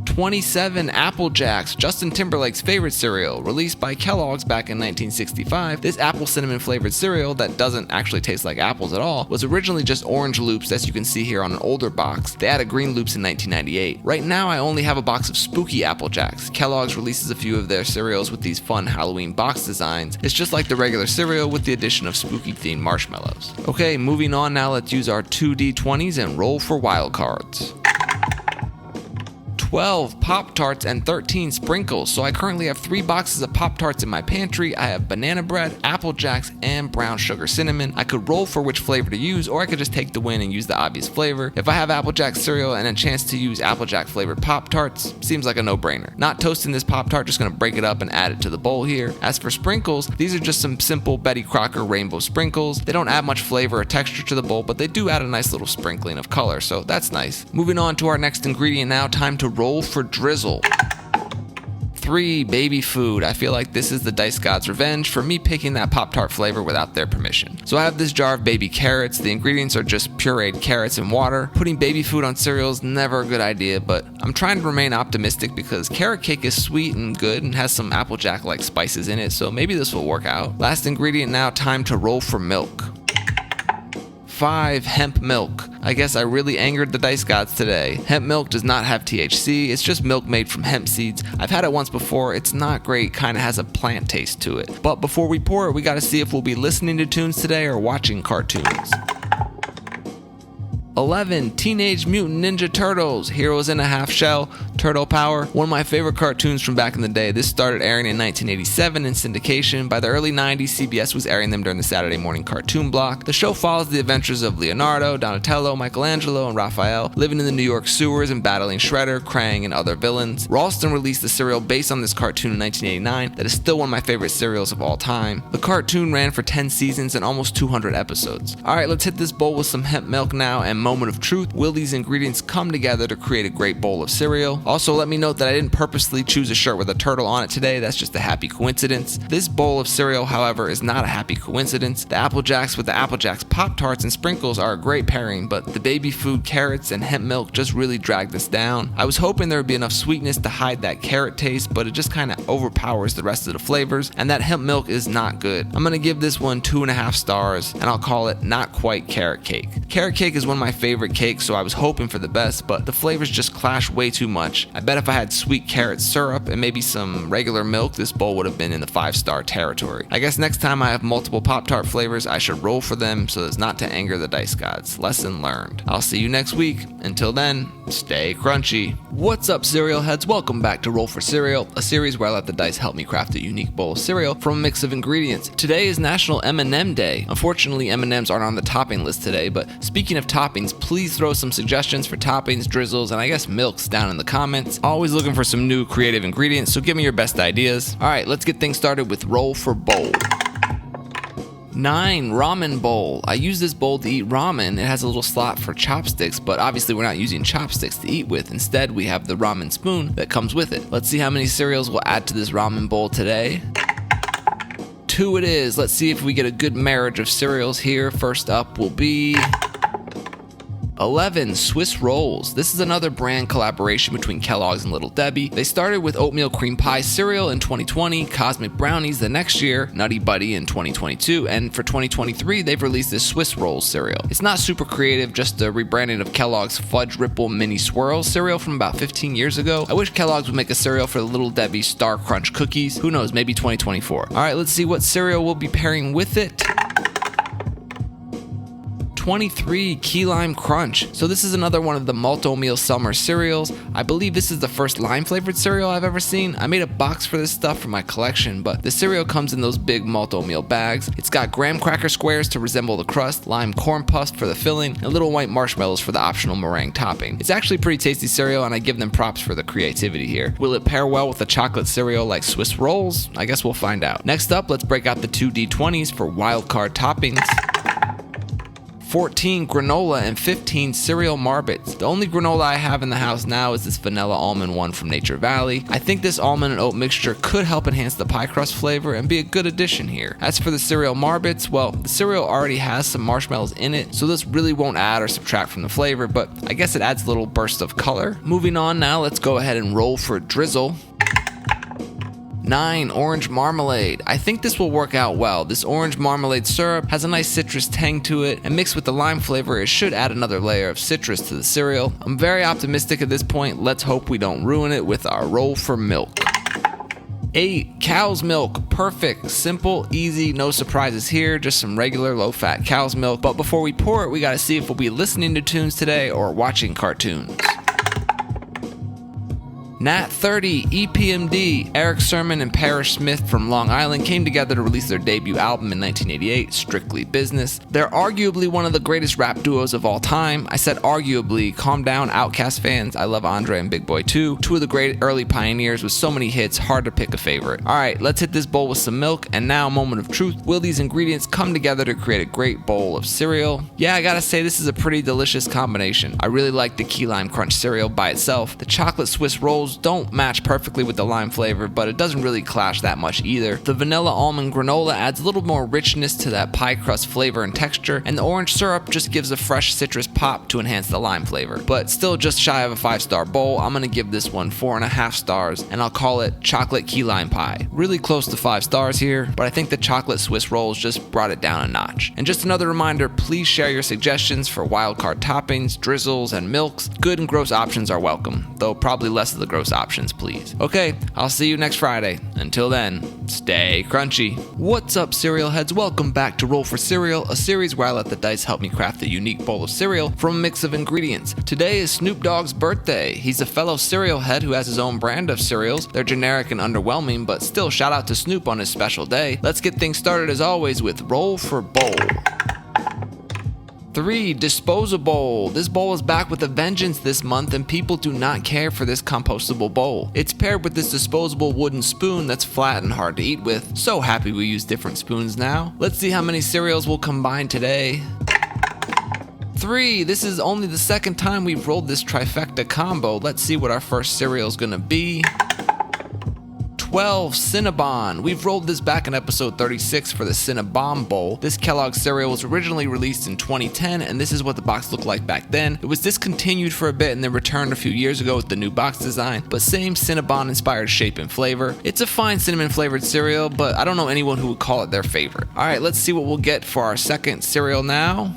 27 Apple Jacks, Justin Timberlake's favorite cereal, released by Kellogg's back in 1965. This apple cinnamon flavored cereal that doesn't actually taste like apples at all was originally just orange loops, as you can see here on an older box. They added green loops in 1998. Right now I only have a box of spooky Apple Jacks. Kellogg's releases a few of their cereals with these fun Halloween box designs. It's just like the regular cereal with the addition of spooky themed marshmallows. Okay, moving on now, let's use our 2D20s and roll for wild cards. 12 Pop-Tarts and 13 Sprinkles. So I currently have 3 boxes of Pop-Tarts in my pantry. I have banana bread, Apple Jacks, and brown sugar cinnamon. I could roll for which flavor to use, or I could just take the win and use the obvious flavor. If I have Apple Jack cereal and a chance to use Apple Jack flavored Pop-Tarts, seems like a no-brainer. Not toasting this Pop-Tart, just gonna break it up and add it to the bowl here. As for sprinkles, these are just some simple Betty Crocker rainbow sprinkles. They don't add much flavor or texture to the bowl, but they do add a nice little sprinkling of color, so that's nice. Moving on to our next ingredient now, time to roll for drizzle. 3 baby food. I feel like this is the Dice God's revenge for me picking that Pop-Tart flavor without their permission. So I have this jar of baby carrots. The ingredients are just pureed carrots and water. Putting baby food on cereal is never a good idea, but I'm trying to remain optimistic because carrot cake is sweet and good and has some Apple Jack like spices in it, so maybe this will work out. Last ingredient now, time to roll for milk. 5 hemp milk. I guess I really angered the Dice Gods today. Hemp milk does not have THC, it's just milk made from hemp seeds. I've had it once before, it's not great, kinda has a plant taste to it. But before we pour it, we gotta see if we'll be listening to tunes today or watching cartoons. 11 Teenage Mutant Ninja Turtles, Heroes in a Half Shell. Turtle Power, one of my favorite cartoons from back in the day. This started airing in 1987 in syndication. By the early 90s, CBS was airing them during the Saturday morning cartoon block. The show follows the adventures of Leonardo, Donatello, Michelangelo, and Raphael living in the New York sewers and battling Shredder, Krang, and other villains. Ralston released a serial based on this cartoon in 1989 that is still one of my favorite serials of all time. The cartoon ran for 10 seasons and almost 200 episodes. Alright, let's hit this bowl with some hemp milk now and moment of truth. Will these ingredients come together to create a great bowl of cereal? Also, let me note that I didn't purposely choose a shirt with a turtle on it today. That's just a happy coincidence. This bowl of cereal, however, is not a happy coincidence. The Apple Jacks with the Apple Jacks Pop-Tarts and sprinkles are a great pairing, but the baby food carrots and hemp milk just really drag this down. I was hoping there would be enough sweetness to hide that carrot taste, but it just kind of overpowers the rest of the flavors, and that hemp milk is not good. I'm gonna give this one 2.5 stars, and I'll call it not quite carrot cake. Carrot cake is one of my favorite cakes, so I was hoping for the best, but the flavors just clash way too much. I bet if I had sweet carrot syrup and maybe some regular milk, this bowl would have been in the 5-star territory. I guess next time I have multiple Pop-Tart flavors, I should roll for them so as not to anger the dice gods. Lesson learned. I'll see you next week. Until then, stay crunchy. What's up, cereal heads? Welcome back to Roll for Cereal, a series where I let the dice help me craft a unique bowl of cereal from a mix of ingredients. Today is National M&M Day. Unfortunately, M&Ms aren't on the topping list today, but speaking of toppings, please throw some suggestions for toppings, drizzles, and I guess milks down in the comments. Always looking for some new creative ingredients, so give me your best ideas. Alright, let's get things started with Roll for Bowl. 9. Ramen bowl. I use this bowl to eat ramen. It has a little slot for chopsticks, but obviously we're not using chopsticks to eat with. Instead, we have the ramen spoon that comes with it. Let's see how many cereals we'll add to this ramen bowl today. 2 it is. Let's see if we get a good marriage of cereals here. First up will be 11. Swiss Rolls. This is another brand collaboration between Kellogg's and Little Debbie. They started with oatmeal cream pie cereal in 2020, Cosmic Brownies the next year, Nutty Buddy in 2022, and for 2023 they've released this Swiss Rolls cereal. It's not super creative, just a rebranding of Kellogg's Fudge Ripple Mini Swirls cereal from about 15 years ago. I wish Kellogg's would make a cereal for the Little Debbie Star Crunch cookies. Who knows, maybe 2024. Alright, let's see what cereal we'll be pairing with it. 23. Key Lime Crunch. So this is another one of the Malt-O-Meal summer cereals. I believe this is the first lime flavored cereal I've ever seen. I made a box for this stuff for my collection, but the cereal comes in those big Malt-O-Meal bags. It's got graham cracker squares to resemble the crust, lime corn puffs for the filling, and little white marshmallows for the optional meringue topping. It's actually pretty tasty cereal, and I give them props for the creativity here. Will it pair well with a chocolate cereal like Swiss Rolls? I guess we'll find out. Next up, let's break out the 2 D20s for wild card toppings. 14. Granola, and 15. Cereal Marbits. The only granola I have in the house now is this vanilla almond one from Nature Valley. I think this almond and oat mixture could help enhance the pie crust flavor and be a good addition here. As for the Cereal Marbits, well, the cereal already has some marshmallows in it, so this really won't add or subtract from the flavor, but I guess it adds a little burst of color. Moving on now, let's go ahead and roll for Drizzle. 9. Orange Marmalade. I think this will work out well. This orange marmalade syrup has a nice citrus tang to it, and mixed with the lime flavor, it should add another layer of citrus to the cereal. I'm very optimistic at this point. Let's hope we don't ruin it with our roll for milk. 8. Cow's milk. Perfect. Simple, easy, no surprises here. Just some regular low-fat cow's milk. But before we pour it, we gotta see if we'll be listening to tunes today or watching cartoons. Nat 30, EPMD. Eric Sermon and Parrish Smith from Long Island came together to release their debut album in 1988, Strictly Business. They're arguably one of the greatest rap duos of all time. I said arguably. Calm down, Outkast fans. I love Andre and Big Boy too. 2 of the great early pioneers with so many hits, hard to pick a favorite. Alright, let's hit this bowl with some milk, and now moment of truth. Will these ingredients come together to create a great bowl of cereal? Yeah, I gotta say this is a pretty delicious combination. I really like the Key Lime Crunch cereal by itself. The chocolate Swiss rolls don't match perfectly with the lime flavor, but it doesn't really clash that much either. The vanilla almond granola adds a little more richness to that pie crust flavor and texture, and the orange syrup just gives a fresh citrus pop to enhance the lime flavor. But still just shy of a 5-star bowl. I'm gonna give this one 4.5 stars, and I'll call it chocolate key lime pie. Really close to 5 stars here, but I think the chocolate Swiss rolls just brought it down a notch. And just another reminder, please share your suggestions for wildcard toppings, drizzles, and milks. Good and gross options are welcome, though probably less of the gross gross options, please. Okay, I'll see you next Friday. Until then, stay crunchy. What's up, cereal heads? Welcome back to Roll for Cereal, a series where I let the dice help me craft a unique bowl of cereal from a mix of ingredients. Today is Snoop Dogg's birthday. He's a fellow cereal head who has his own brand of cereals. They're generic and underwhelming, but still shout out to Snoop on his special day. Let's get things started as always with Roll for Bowl. 3. Disposable. This bowl is back with a vengeance this month, and people do not care for this compostable bowl. It's paired with this disposable wooden spoon that's flat and hard to eat with. So happy we use different spoons now. Let's see how many cereals we'll combine today. 3. This is only the second time we've rolled this trifecta combo. Let's see what our first cereal is gonna be. 12. Cinnabon. We've rolled this back in episode 36 for the Cinnabon Bowl. This Kellogg's cereal was originally released in 2010, and this is what the box looked like back then. It was discontinued for a bit and then returned a few years ago with the new box design, but same Cinnabon inspired shape and flavor. It's a fine cinnamon flavored cereal, but I don't know anyone who would call it their favorite. Alright, let's see what we'll get for our second cereal now.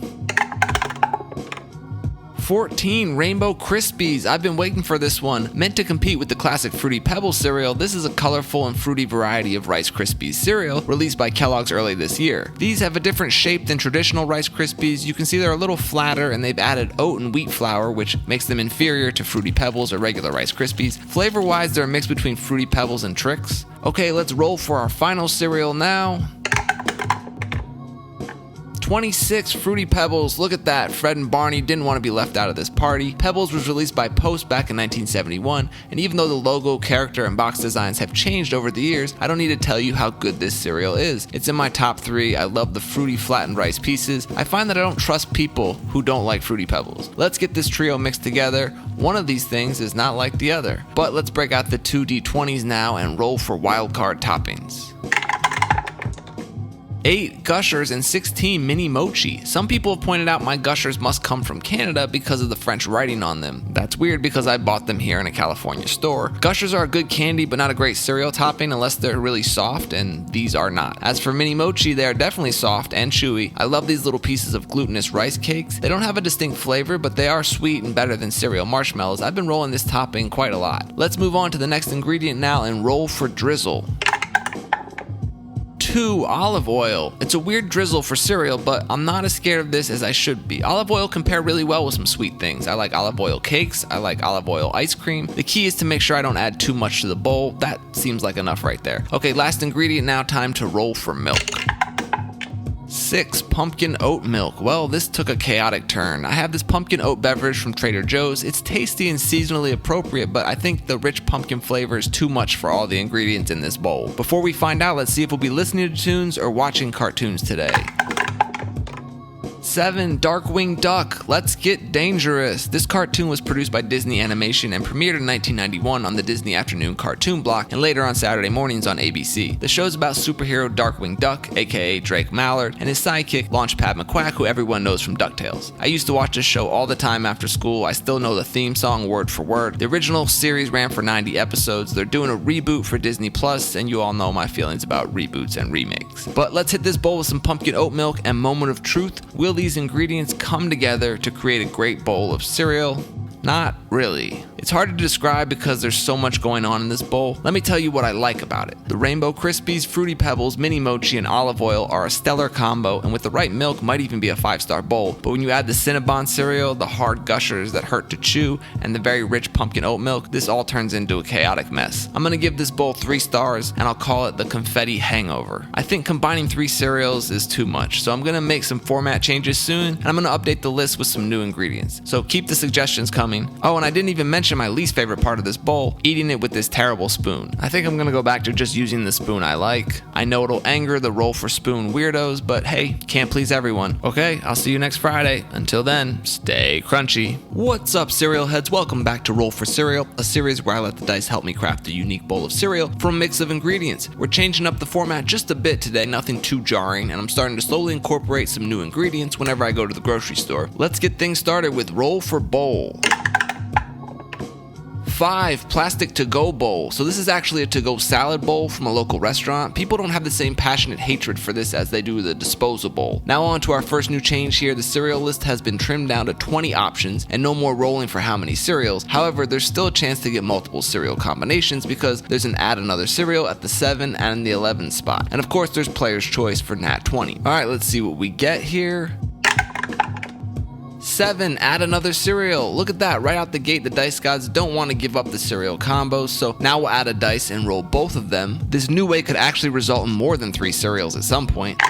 14. Rainbow Krispies. I've been waiting for this one. Meant to compete with the classic Fruity Pebbles cereal, this is a colorful and fruity variety of Rice Krispies cereal released by Kellogg's early this year. These have a different shape than traditional Rice Krispies. You can see they're a little flatter, and they've added oat and wheat flour, which makes them inferior to Fruity Pebbles or regular Rice Krispies. Flavor-wise, they're a mix between Fruity Pebbles and Trix. Okay, let's roll for our final cereal now. 26. Fruity Pebbles. Look at that. Fred and Barney didn't want to be left out of this party. Pebbles was released by Post back in 1971, and even though the logo, character, and box designs have changed over the years, I don't need to tell you how good this cereal is. It's in my top 3. I love the fruity flattened rice pieces. I find that I don't trust people who don't like Fruity Pebbles. Let's get this trio mixed together. One of these things is not like the other. But let's break out the 2 D20s now and roll for wildcard toppings. 8. Gushers, and 16. Mini Mochi. Some people have pointed out my Gushers must come from Canada because of the French writing on them. That's weird because I bought them here in a California store. Gushers are a good candy but not a great cereal topping unless they're really soft, and these are not. As for Mini Mochi, they are definitely soft and chewy. I love these little pieces of glutinous rice cakes. They don't have a distinct flavor, but they are sweet and better than cereal marshmallows. I've been rolling this topping quite a lot. Let's move on to the next ingredient now and roll for drizzle. 2. Olive oil. It's a weird drizzle for cereal, but I'm not as scared of this as I should be. Olive oil can pair really well with some sweet things. I like olive oil cakes. I like olive oil ice cream. The key is to make sure I don't add too much to the bowl. That seems like enough right there. Okay, last ingredient now, time to roll for milk. 6. Pumpkin oat milk. Well, this took a chaotic turn. I have this pumpkin oat beverage from Trader Joe's. It's tasty and seasonally appropriate, but I think the rich pumpkin flavor is too much for all the ingredients in this bowl. Before we find out, let's see if we'll be listening to tunes or watching cartoons today. 7. Darkwing Duck. Let's get dangerous. This cartoon was produced by Disney Animation and premiered in 1991 on the Disney Afternoon Cartoon Block and later on Saturday mornings on ABC. The show's about superhero Darkwing Duck, aka Drake Mallard, and his sidekick Launchpad McQuack, who everyone knows from DuckTales. I used to watch this show all the time after school. I still know the theme song word for word. The original series ran for 90 episodes. They're doing a reboot for Disney Plus, and you all know my feelings about reboots and remakes. But let's hit this bowl with some pumpkin oat milk and moment of truth. Will these ingredients come together to create a great bowl of cereal? Not really. It's hard to describe because there's so much going on in this bowl. Let me tell you what I like about it. The Rainbow Krispies, Fruity Pebbles, Mini Mochi, and olive oil are a stellar combo, and with the right milk might even be a 5-star bowl. But when you add the Cinnabon cereal, the hard gushers that hurt to chew, and the very rich pumpkin oat milk, this all turns into a chaotic mess. I'm gonna give this bowl 3 stars, and I'll call it the confetti hangover. I think combining 3 cereals is too much, so I'm gonna make some format changes soon, and I'm gonna update the list with some new ingredients. So keep the suggestions coming. Oh, and I didn't even mention my least favorite part of this bowl, eating it with this terrible spoon. I think I'm gonna go back to just using the spoon I like. I know it'll anger the roll for spoon weirdos, but hey, can't please everyone. Okay, I'll see you next Friday. Until then, stay crunchy. What's up, cereal heads? Welcome back to Roll for Cereal, a series where I let the dice help me craft a unique bowl of cereal from a mix of ingredients. We're changing up the format just a bit today, nothing too jarring, and I'm starting to slowly incorporate some new ingredients whenever I go to the grocery store. Let's get things started with Roll for Bowl. 5. Plastic to-go bowl. So this is actually a to-go salad bowl from a local restaurant. People don't have the same passionate hatred for this as they do the disposal bowl. Now on to our first new change here. The cereal list has been trimmed down to 20 options and no more rolling for how many cereals. However, there's still a chance to get multiple cereal combinations because there's an add another cereal at the 7 and the 11 spot. And of course, there's player's choice for Nat 20. All right, let's see what we get here. 7, add another cereal. Look at that, right out the gate the dice gods don't want to give up the cereal combos, so now we'll add a dice and roll both of them. This new way could actually result in more than 3 cereals at some point.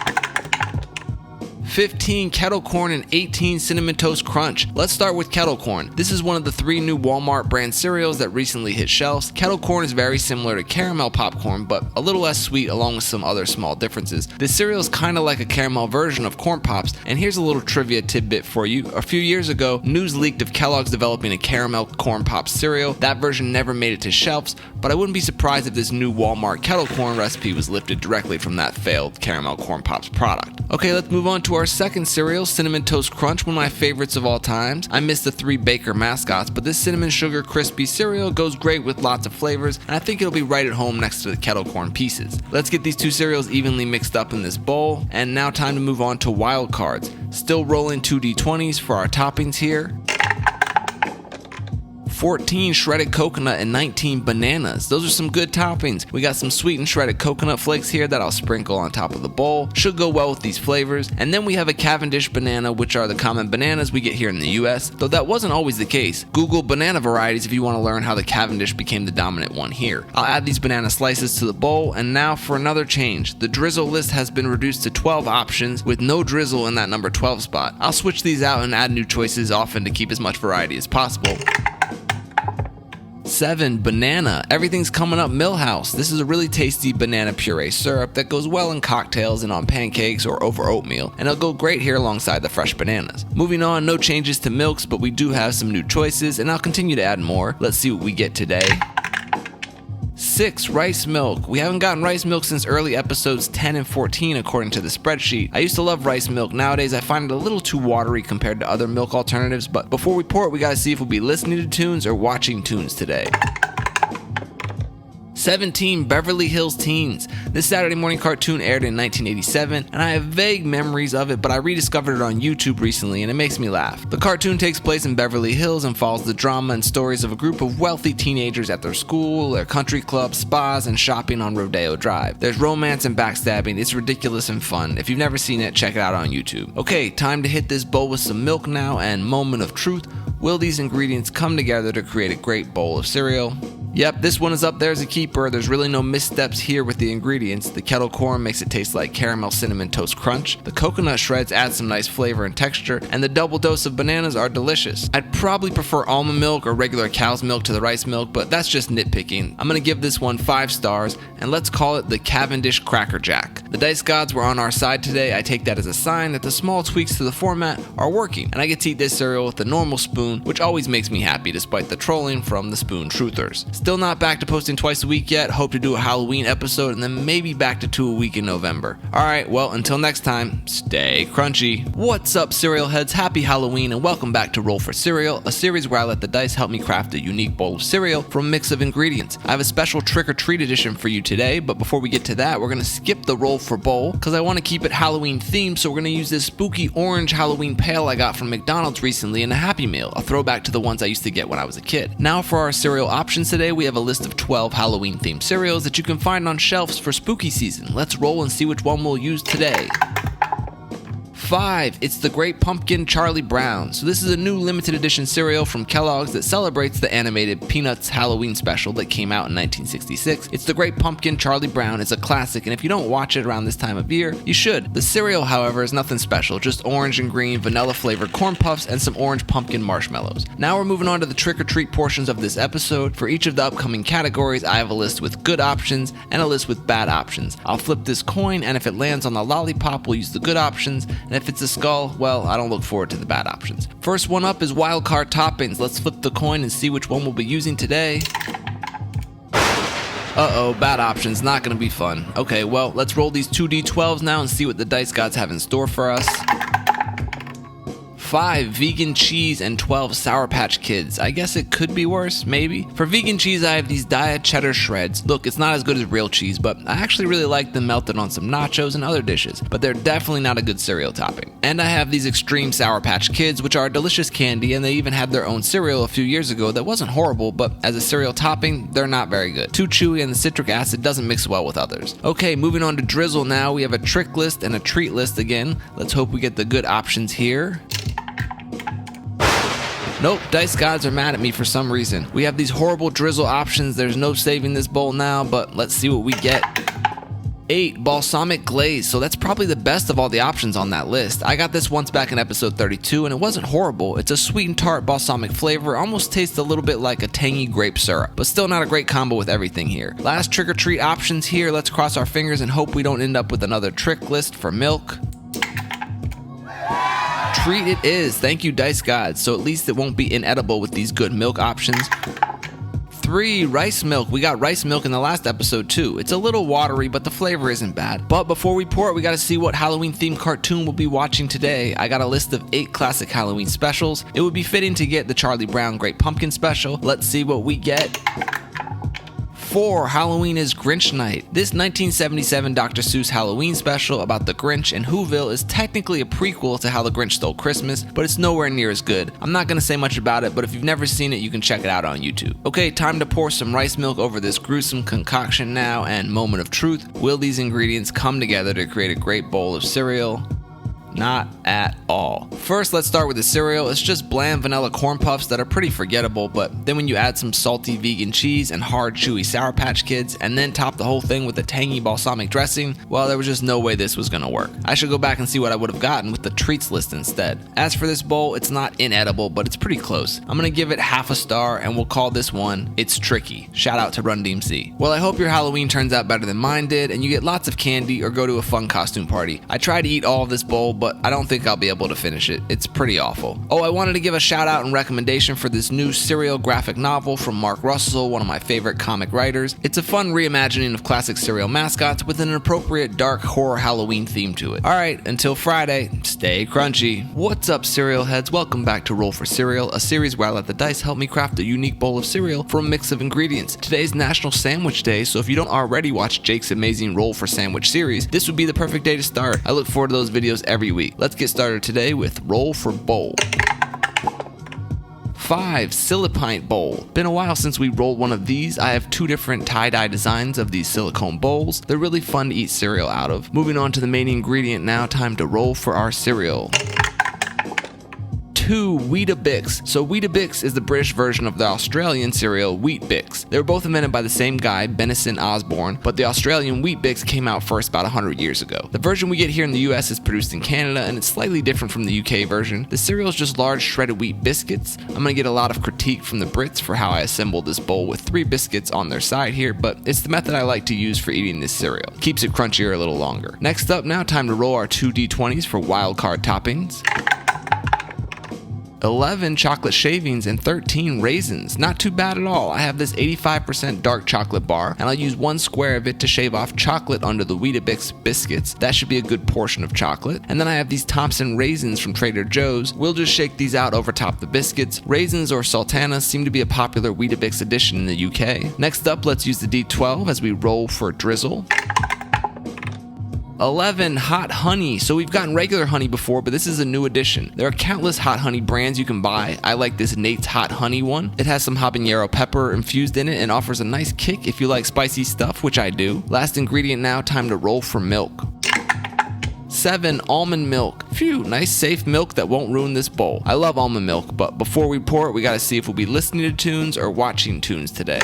15 kettle corn and 18 cinnamon toast crunch. Let's start with kettle corn. This is one of the 3 new Walmart brand cereals that recently hit shelves. Kettle corn is very similar to caramel popcorn, but a little less sweet along with some other small differences. This cereal is kind of like a caramel version of Corn Pops, and here's a little trivia tidbit for you. A few years ago, news leaked of Kellogg's developing a caramel Corn Pops cereal. That version never made it to shelves, but I wouldn't be surprised if this new Walmart kettle corn recipe was lifted directly from that failed caramel Corn Pops product. Okay, let's move on to our second cereal, Cinnamon Toast Crunch, one of my favorites of all times. I miss the 3 Baker mascots, but this cinnamon sugar crispy cereal goes great with lots of flavors, and I think it'll be right at home next to the kettle corn pieces. Let's get these 2 cereals evenly mixed up in this bowl, and now time to move on to wild cards. Still rolling 2 D20s for our toppings here. 14 shredded coconut and 19 bananas. Those are some good toppings. We got some sweetened shredded coconut flakes here that I'll sprinkle on top of the bowl. Should go well with these flavors. And then we have a Cavendish banana, which are the common bananas we get here in the US, though that wasn't always the case. Google banana varieties if you want to learn how the Cavendish became the dominant one here. I'll add these banana slices to the bowl, and now for another change. The drizzle list has been reduced to 12 options with no drizzle in that number 12 spot. I'll switch these out and add new choices often to keep as much variety as possible. 7, banana. Everything's coming up Millhouse. This is a really tasty banana puree syrup that goes well in cocktails and on pancakes or over oatmeal, and it'll go great here alongside the fresh bananas. Moving on, no changes to milks, but we do have some new choices, and I'll continue to add more. Let's see what we get today. 6, rice milk. We haven't gotten rice milk since early episodes 10 and 14 according to the spreadsheet. I used to love rice milk. Nowadays I find it a little too watery compared to other milk alternatives, but before we pour it we gotta see if we'll be listening to tunes or watching tunes today. 17, Beverly Hills Teens. This Saturday morning cartoon aired in 1987, and I have vague memories of it, but I rediscovered it on YouTube recently, and it makes me laugh. The cartoon takes place in Beverly Hills and follows the drama and stories of a group of wealthy teenagers at their school, their country club, spas, and shopping on Rodeo Drive. There's romance and backstabbing. It's ridiculous and fun. If you've never seen it, check it out on YouTube. Okay, time to hit this bowl with some milk now, and moment of truth. Will these ingredients come together to create a great bowl of cereal? Yep, this one is up there as a keeper. There's really no missteps here with the ingredients. The kettle corn makes it taste like caramel cinnamon toast crunch. The coconut shreds add some nice flavor and texture, and the double dose of bananas are delicious. I'd probably prefer almond milk or regular cow's milk to the rice milk, but that's just nitpicking. I'm gonna give this one 5 stars, and let's call it the Cavendish Cracker Jack. The dice gods were on our side today. I take that as a sign that the small tweaks to the format are working, and I get to eat this cereal with a normal spoon, which always makes me happy despite the trolling from the spoon truthers. Still not back to posting twice a week yet. Hope to do a Halloween episode and then maybe back to 2 a week in November. Alright, well, until next time, stay crunchy. What's up, cereal heads? Happy Halloween and welcome back to Roll for Cereal, a series where I let the dice help me craft a unique bowl of cereal from a mix of ingredients. I have a special trick or treat edition for you today, but before we get to that, we're gonna skip the roll for bowl because I want to keep it Halloween themed, so we're gonna use this spooky orange Halloween pail I got from McDonald's recently in a Happy Meal, a throwback to the ones I used to get when I was a kid. Now for our cereal options today, we have a list of 12 Halloween themed cereals that you can find on shelves for spooky season. Let's roll and see which one we'll use today. 5. It's the Great Pumpkin Charlie Brown. So this is a new limited edition cereal from Kellogg's that celebrates the animated Peanuts Halloween special that came out in 1966. It's the Great Pumpkin Charlie Brown. It's a classic, and if you don't watch it around this time of year, you should. The cereal, however, is nothing special, just orange and green vanilla flavored corn puffs and some orange pumpkin marshmallows. Now we're moving on to the trick or treat portions of this episode. For each of the upcoming categories, I have a list with good options and a list with bad options. I'll flip this coin, and if it lands on the lollipop, we'll use the good options, and if it's a skull, well, I don't look forward to the bad options. First one up is wildcard toppings. Let's flip the coin and see which one we'll be using today. Uh-oh, bad options, not gonna be fun. Okay, well, let's roll these 2d12s now and see what the dice gods have in store for us. 5 vegan cheese and 12 Sour Patch Kids. I guess it could be worse, maybe. For vegan cheese, I have these Daiya cheddar shreds. Look, it's not as good as real cheese, but I actually really like them melted on some nachos and other dishes, but they're definitely not a good cereal topping. And I have these extreme Sour Patch Kids, which are a delicious candy, and they even had their own cereal a few years ago that wasn't horrible, but as a cereal topping, they're not very good. Too chewy, and the citric acid doesn't mix well with others. Okay, moving on to Drizzle now. We have a trick list and a treat list again. Let's hope we get the good options here. Nope, Dice Gods are mad at me for some reason. We have these horrible Drizzle options. There's no saving this bowl now, but let's see what we get. 8 Balsamic Glaze, so that's probably the best of all the options on that list. I got this once back in episode 32 and it wasn't horrible. It's a sweet and tart balsamic flavor, almost tastes a little bit like a tangy grape syrup, but still not a great combo with everything here. Last trick or treat options here. Let's cross our fingers and hope we don't end up with another trick list for milk. Treat it is. Thank you, Dice Gods. So at least it won't be inedible with these good milk options. 3 Rice Milk. We got rice milk in the last episode too. It's a little watery, but the flavor isn't bad. But before we pour it, we gotta see what Halloween themed cartoon we'll be watching today. I got a list of 8 classic Halloween specials. It would be fitting to get the Charlie Brown Great Pumpkin special. Let's see what we get. 4 Halloween is Grinch Night. This 1977 Dr. Seuss Halloween special about the Grinch in Whoville is technically a prequel to How the Grinch Stole Christmas, but it's nowhere near as good. I'm not gonna say much about it, but if you've never seen it, you can check it out on YouTube. Okay, time to pour some rice milk over this gruesome concoction now, and moment of truth. Will these ingredients come together to create a great bowl of cereal? Not at all. First, let's start with the cereal. It's just bland vanilla corn puffs that are pretty forgettable, but then when you add some salty vegan cheese and hard chewy Sour Patch Kids, and then top the whole thing with a tangy balsamic dressing, well, there was just no way this was gonna work. I should go back and see what I would have gotten with the treats list instead. As for this bowl, it's not inedible, but it's pretty close. I'm gonna give it half a star, and we'll call this one It's Tricky. Shout out to Run DMC. Well, I hope your Halloween turns out better than mine did, and you get lots of candy or go to a fun costume party. I tried to eat all of this bowl, but I don't think I'll be able to finish it. It's pretty awful. Oh, I wanted to give a shout out and recommendation for this new cereal graphic novel from Mark Russell, one of my favorite comic writers. It's a fun reimagining of classic cereal mascots with an appropriate dark horror Halloween theme to it. Alright, until Friday, stay crunchy. What's up, cereal heads? Welcome back to Roll for Cereal, a series where I let the dice help me craft a unique bowl of cereal from a mix of ingredients. Today's National Sandwich Day, so if you don't already watch Jake's amazing Roll for Sandwich series, this would be the perfect day to start. I look forward to those videos every week. Let's get started today with Roll for Bowl. 5 Silipint Bowl. Been a while since we rolled one of these. I have 2 different tie-dye designs of these silicone bowls. They're really fun to eat cereal out of. Moving on to the main ingredient now, time to roll for our cereal. 2 Weetabix. So Weetabix is the British version of the Australian cereal Weet-Bix. They were both invented by the same guy, Benison Osborne, but the Australian Weet-Bix came out first about 100 years ago. The version we get here in the US is produced in Canada, and it's slightly different from the UK version. The cereal is just large shredded wheat biscuits. I'm gonna get a lot of critique from the Brits for how I assembled this bowl with 3 biscuits on their side here, but it's the method I like to use for eating this cereal. Keeps it crunchier a little longer. Next up now, time to roll our 2 D20s for wild card toppings. 11 chocolate shavings and 13 raisins. Not too bad at all. I have this 85% dark chocolate bar, and I'll use 1 square of it to shave off chocolate under the Weetabix biscuits. That should be a good portion of chocolate. And then I have these Thompson raisins from Trader Joe's. We'll just shake these out over top the biscuits. Raisins or sultanas seem to be a popular Weetabix addition in the UK. Next up, let's use the D12 as we roll for drizzle. 11 Hot Honey. So we've gotten regular honey before, but this is a new addition. There are countless hot honey brands you can buy. I like this Nate's Hot Honey one. It has some habanero pepper infused in it and offers a nice kick if you like spicy stuff, which I do. Last ingredient now, time to roll for milk. 7 Almond Milk. Phew, nice safe milk that won't ruin this bowl. I love almond milk, but before we pour it, we gotta see if we'll be listening to tunes or watching tunes today.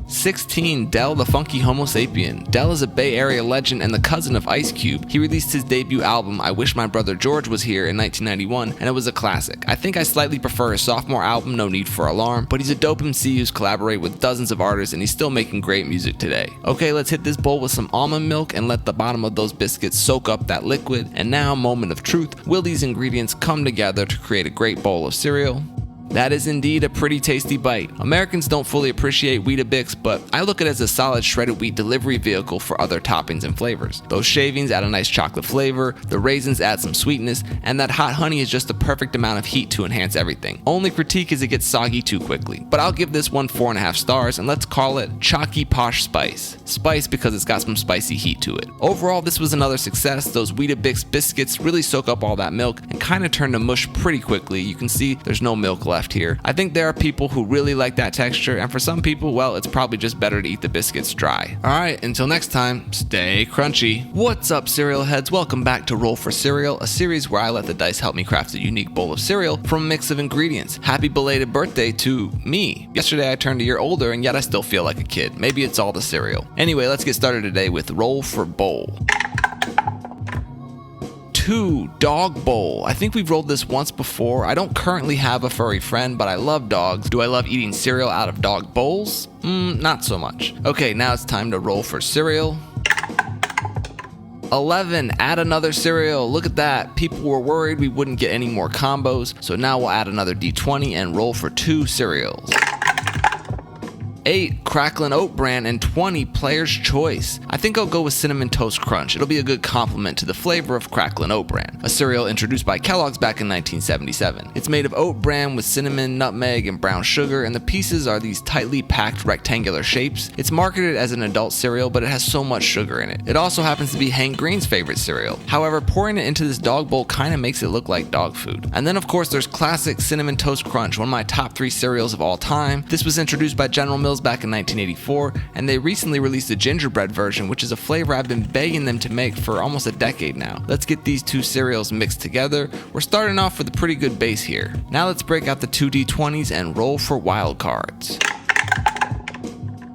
16 Del the Funky Homo Sapien. Del is a Bay Area legend and the cousin of Ice Cube. He released his debut album, I Wish My Brother George Was Here, in 1991, and it was a classic. I think I slightly prefer his sophomore album, No Need for Alarm, but he's a dope MC who's collaborated with dozens of artists and he's still making great music today. Okay, let's hit this bowl with some almond milk and let the bottom of those biscuits soak up that liquid. And now, moment of truth. Will these ingredients come together to create a great bowl of cereal? That is indeed a pretty tasty bite. Americans don't fully appreciate Weetabix, but I look at it as a solid shredded wheat delivery vehicle for other toppings and flavors. Those shavings add a nice chocolate flavor, the raisins add some sweetness, and that hot honey is just the perfect amount of heat to enhance everything. Only critique is it gets soggy too quickly. But I'll give this one 4.5 stars, and let's call it Chalky Posh Spice. Spice because it's got some spicy heat to it. Overall, this was another success. Those Weetabix biscuits really soak up all that milk and kind of turn to mush pretty quickly. You can see there's no milk left here. I think there are people who really like that texture, and for some people, well, it's probably just better to eat the biscuits dry. Alright, until next time, stay crunchy. What's up, cereal heads? Welcome back to Roll for Cereal, a series where I let the dice help me craft a unique bowl of cereal from a mix of ingredients. Happy belated birthday to me. Yesterday I turned a year older, and yet I still feel like a kid. Maybe it's all the cereal. Anyway, let's get started today with Roll for Bowl. 2. Dog bowl. I think we've rolled this once before. I don't currently have a furry friend, but I love dogs. Do I love eating cereal out of dog bowls? Not so much. Okay, now it's time to roll for cereal. 11. Add another cereal. Look at that. People were worried we wouldn't get any more combos, so now we'll add another D20 and roll for 2 cereals. 8. Cracklin' Oat Bran, and 20. Player's Choice. I think I'll go with Cinnamon Toast Crunch. It'll be a good complement to the flavor of Cracklin' Oat Bran, a cereal introduced by Kellogg's back in 1977. It's made of oat bran with cinnamon, nutmeg, and brown sugar, and the pieces are these tightly packed rectangular shapes. It's marketed as an adult cereal, but it has so much sugar in it. It also happens to be Hank Green's favorite cereal. However, pouring it into this dog bowl kind of makes it look like dog food. And then of course there's classic Cinnamon Toast Crunch, one of my top 3 cereals of all time. This was introduced by General Mills back in 1984, and they recently released a gingerbread version, which is a flavor I've been begging them to make for almost a decade now. Let's get these 2 cereals mixed together. We're starting off with a pretty good base here. Now let's break out the 2 D20s and roll for wild cards.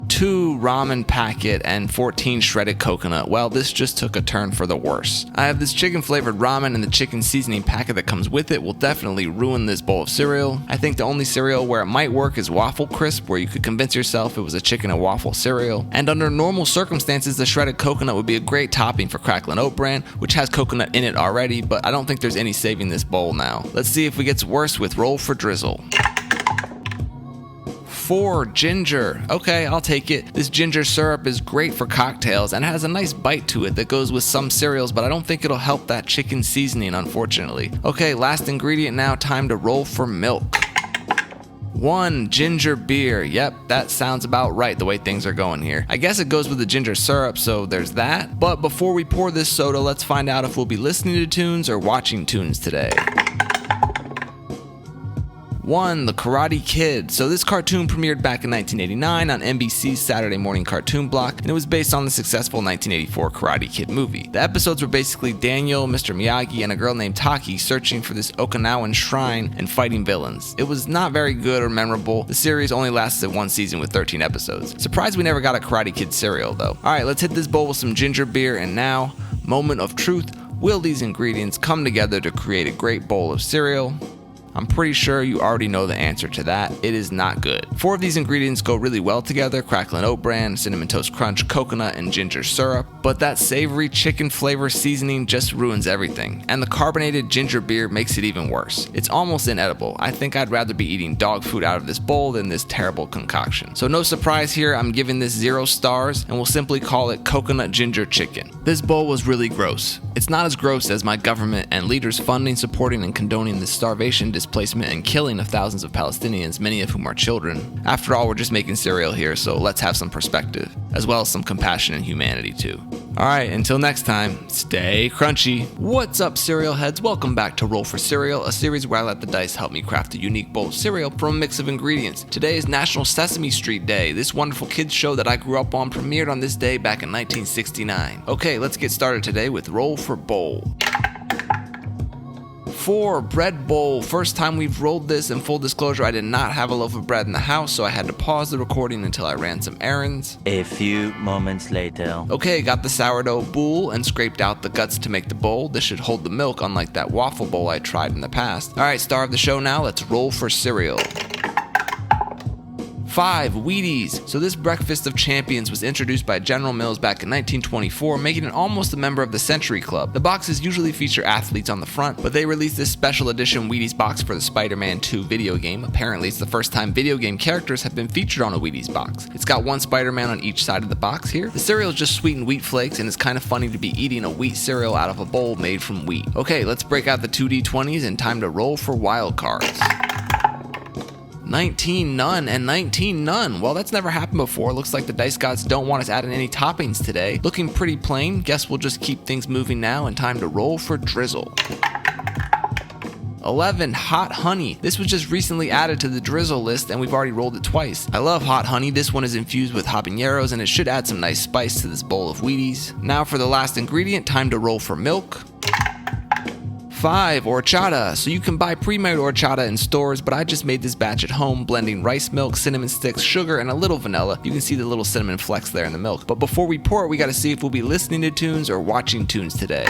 2 ramen packet and 14 shredded coconut. Well, this just took a turn for the worse. I have this chicken flavored ramen, and the chicken seasoning packet that comes with it will definitely ruin this bowl of cereal. I think the only cereal where it might work is Waffle Crisp, where you could convince yourself it was a chicken and waffle cereal. And under normal circumstances, the shredded coconut would be a great topping for Cracklin' Oat Bran, which has coconut in it already, but I don't think there's any saving this bowl now. Let's see if it gets worse with Roll for Drizzle. 4. Ginger. Okay, I'll take it. This ginger syrup is great for cocktails and has a nice bite to it that goes with some cereals, but I don't think it'll help that chicken seasoning, unfortunately. Okay, last ingredient now, time to roll for milk. 1. Ginger beer. Yep, that sounds about right the way things are going here. I guess it goes with the ginger syrup, so there's that. But before we pour this soda, let's find out if we'll be listening to tunes or watching tunes today. 1. The Karate Kid. So this cartoon premiered back in 1989 on NBC's Saturday morning cartoon block, and it was based on the successful 1984 Karate Kid movie. The episodes were basically Daniel, Mr. Miyagi, and a girl named Taki searching for this Okinawan shrine and fighting villains. It was not very good or memorable. The series only lasted 1 season with 13 episodes. Surprised we never got a Karate Kid cereal though. Alright, let's hit this bowl with some ginger beer, and now, moment of truth. Will these ingredients come together to create a great bowl of cereal? I'm pretty sure you already know the answer to that. It is not good. 4 of these ingredients go really well together: Cracklin' Oat Bran, Cinnamon Toast Crunch, coconut, and ginger syrup. But that savory chicken flavor seasoning just ruins everything. And the carbonated ginger beer makes it even worse. It's almost inedible. I think I'd rather be eating dog food out of this bowl than this terrible concoction. So no surprise here, I'm giving this 0 stars, and we'll simply call it coconut ginger chicken. This bowl was really gross. It's not as gross as my government and leaders funding, supporting, and condoning the starvation, displacement, and killing of thousands of Palestinians, many of whom are children. After all, we're just making cereal here, so let's have some perspective, as well as some compassion and humanity too. Alright, until next time, stay crunchy. What's up, cereal heads? Welcome back to Roll for Cereal, a series where I let the dice help me craft a unique bowl of cereal from a mix of ingredients. Today is National Sesame Street Day. This wonderful kids show that I grew up on premiered on this day back in 1969. Okay, let's get started today with Roll for Bowl. 4. Bread bowl. First time we've rolled this, and full disclosure, I did not have a loaf of bread in the house, so I had to pause the recording until I ran some errands. A few moments later. Okay, got the sourdough bowl and scraped out the guts to make the bowl. This should hold the milk, unlike that waffle bowl I tried in the past. Alright, star of the show now, let's roll for cereal. 5. Wheaties. So this breakfast of champions was introduced by General Mills back in 1924, making it almost a member of the Century Club. The boxes usually feature athletes on the front, but they released this special edition Wheaties box for the Spider-Man 2 video game. Apparently it's the first time video game characters have been featured on a Wheaties box. It's got one Spider-Man on each side of the box here. The cereal is just sweetened wheat flakes, and it's kind of funny to be eating a wheat cereal out of a bowl made from wheat. Okay, let's break out the 2D20s and time to roll for wild cards. 19 none and 19 none. Well, that's never happened before. Looks like the dice gods don't want us adding any toppings today. Looking pretty plain. Guess we'll just keep things moving now and time to roll for drizzle. 11. Hot honey. This was just recently added to the drizzle list and we've already rolled it twice. I love hot honey. This one is infused with habaneros and it should add some nice spice to this bowl of Wheaties. Now for the last ingredient, time to roll for milk. 5. Horchata. So you can buy pre-made horchata in stores, but I just made this batch at home, blending rice milk, cinnamon sticks, sugar, and a little vanilla. You can see the little cinnamon flecks there in the milk. But before we pour it, we gotta see if we'll be listening to tunes or watching tunes today.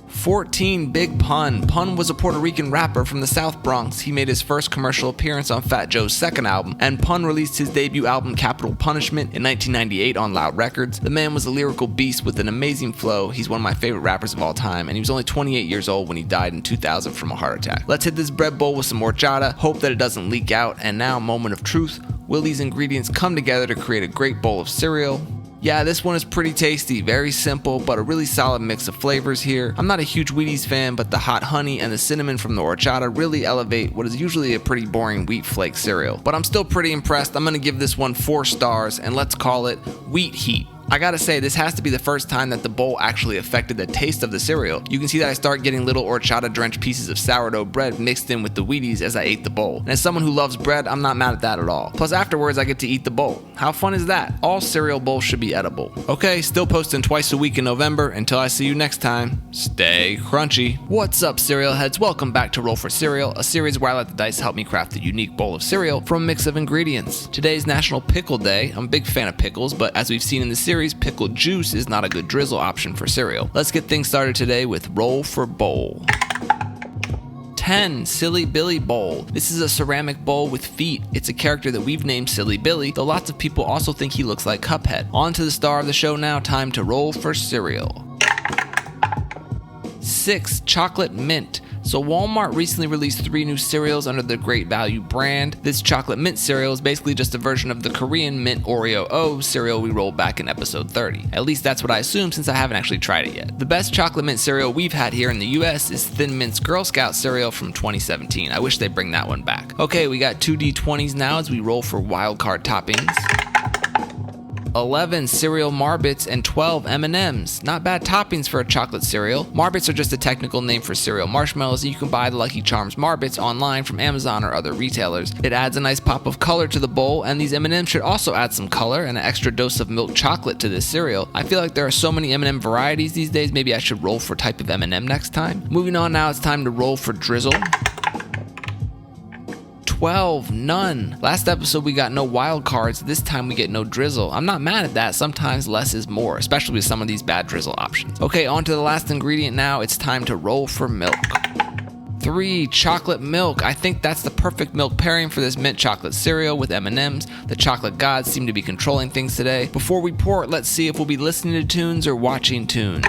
14. Big Pun. Pun was a Puerto Rican rapper from the South Bronx. He made his first commercial appearance on Fat Joe's second album, and Pun released his debut album Capital Punishment in 1998 on Loud Records. The man was a lyrical beast with an amazing flow. He's one of my favorite rappers of all time, and he was only 28 years old when he died in 2000 from a heart attack. Let's hit this bread bowl with some horchata, hope that it doesn't leak out, and now moment of truth. Will these ingredients come together to create a great bowl of cereal? Yeah, this one is pretty tasty, very simple, but a really solid mix of flavors here. I'm not a huge Wheaties fan, but the hot honey and the cinnamon from the horchata really elevate what is usually a pretty boring wheat flake cereal. But I'm still pretty impressed. I'm gonna give this one 4 stars, and let's call it Wheat Heat. I gotta say, this has to be the first time that the bowl actually affected the taste of the cereal. You can see that I start getting little horchata drenched pieces of sourdough bread mixed in with the Wheaties as I ate the bowl. And as someone who loves bread, I'm not mad at that at all. Plus afterwards I get to eat the bowl. How fun is that? All cereal bowls should be edible. Okay, still posting twice a week in November. Until I see you next time, stay crunchy. What's up, cereal heads? Welcome back to Roll for Cereal, a series where I let the dice help me craft a unique bowl of cereal from a mix of ingredients. Today's National Pickle Day. I'm a big fan of pickles, but as we've seen in the series, pickled juice is not a good drizzle option for cereal. Let's get things started today with Roll for Bowl. 10. Silly Billy Bowl. This is a ceramic bowl with feet. It's a character that we've named Silly Billy, though lots of people also think he looks like Cuphead. On to the star of the show now, time to roll for cereal. 6. Chocolate Mint. So Walmart recently released 3 new cereals under the Great Value brand. This chocolate mint cereal is basically just a version of the Korean mint Oreo O cereal we rolled back in episode 30. At least that's what I assume since I haven't actually tried it yet. The best chocolate mint cereal we've had here in the US is Thin Mint's Girl Scout cereal from 2017. I wish they'd bring that one back. Okay, we got 2 D20s now as we roll for wildcard toppings. 11 cereal Marbits and 12 M&Ms. Not bad toppings for a chocolate cereal. Marbits are just a technical name for cereal marshmallows, and you can buy the Lucky Charms Marbits online from Amazon or other retailers. It adds a nice pop of color to the bowl, and these M&Ms should also add some color and an extra dose of milk chocolate to this cereal. I feel like there are so many M&M varieties these days, maybe I should roll for type of M&M next time. Moving on now, it's time to roll for drizzle. 12, none. Last episode we got no wild cards, this time we get no drizzle. I'm not mad at that, sometimes less is more, especially with some of these bad drizzle options. Okay, on to the last ingredient now, it's time to roll for milk. 3, chocolate milk. I think that's the perfect milk pairing for this mint chocolate cereal with M&Ms. The chocolate gods seem to be controlling things today. Before we pour it, let's see if we'll be listening to tunes or watching tunes.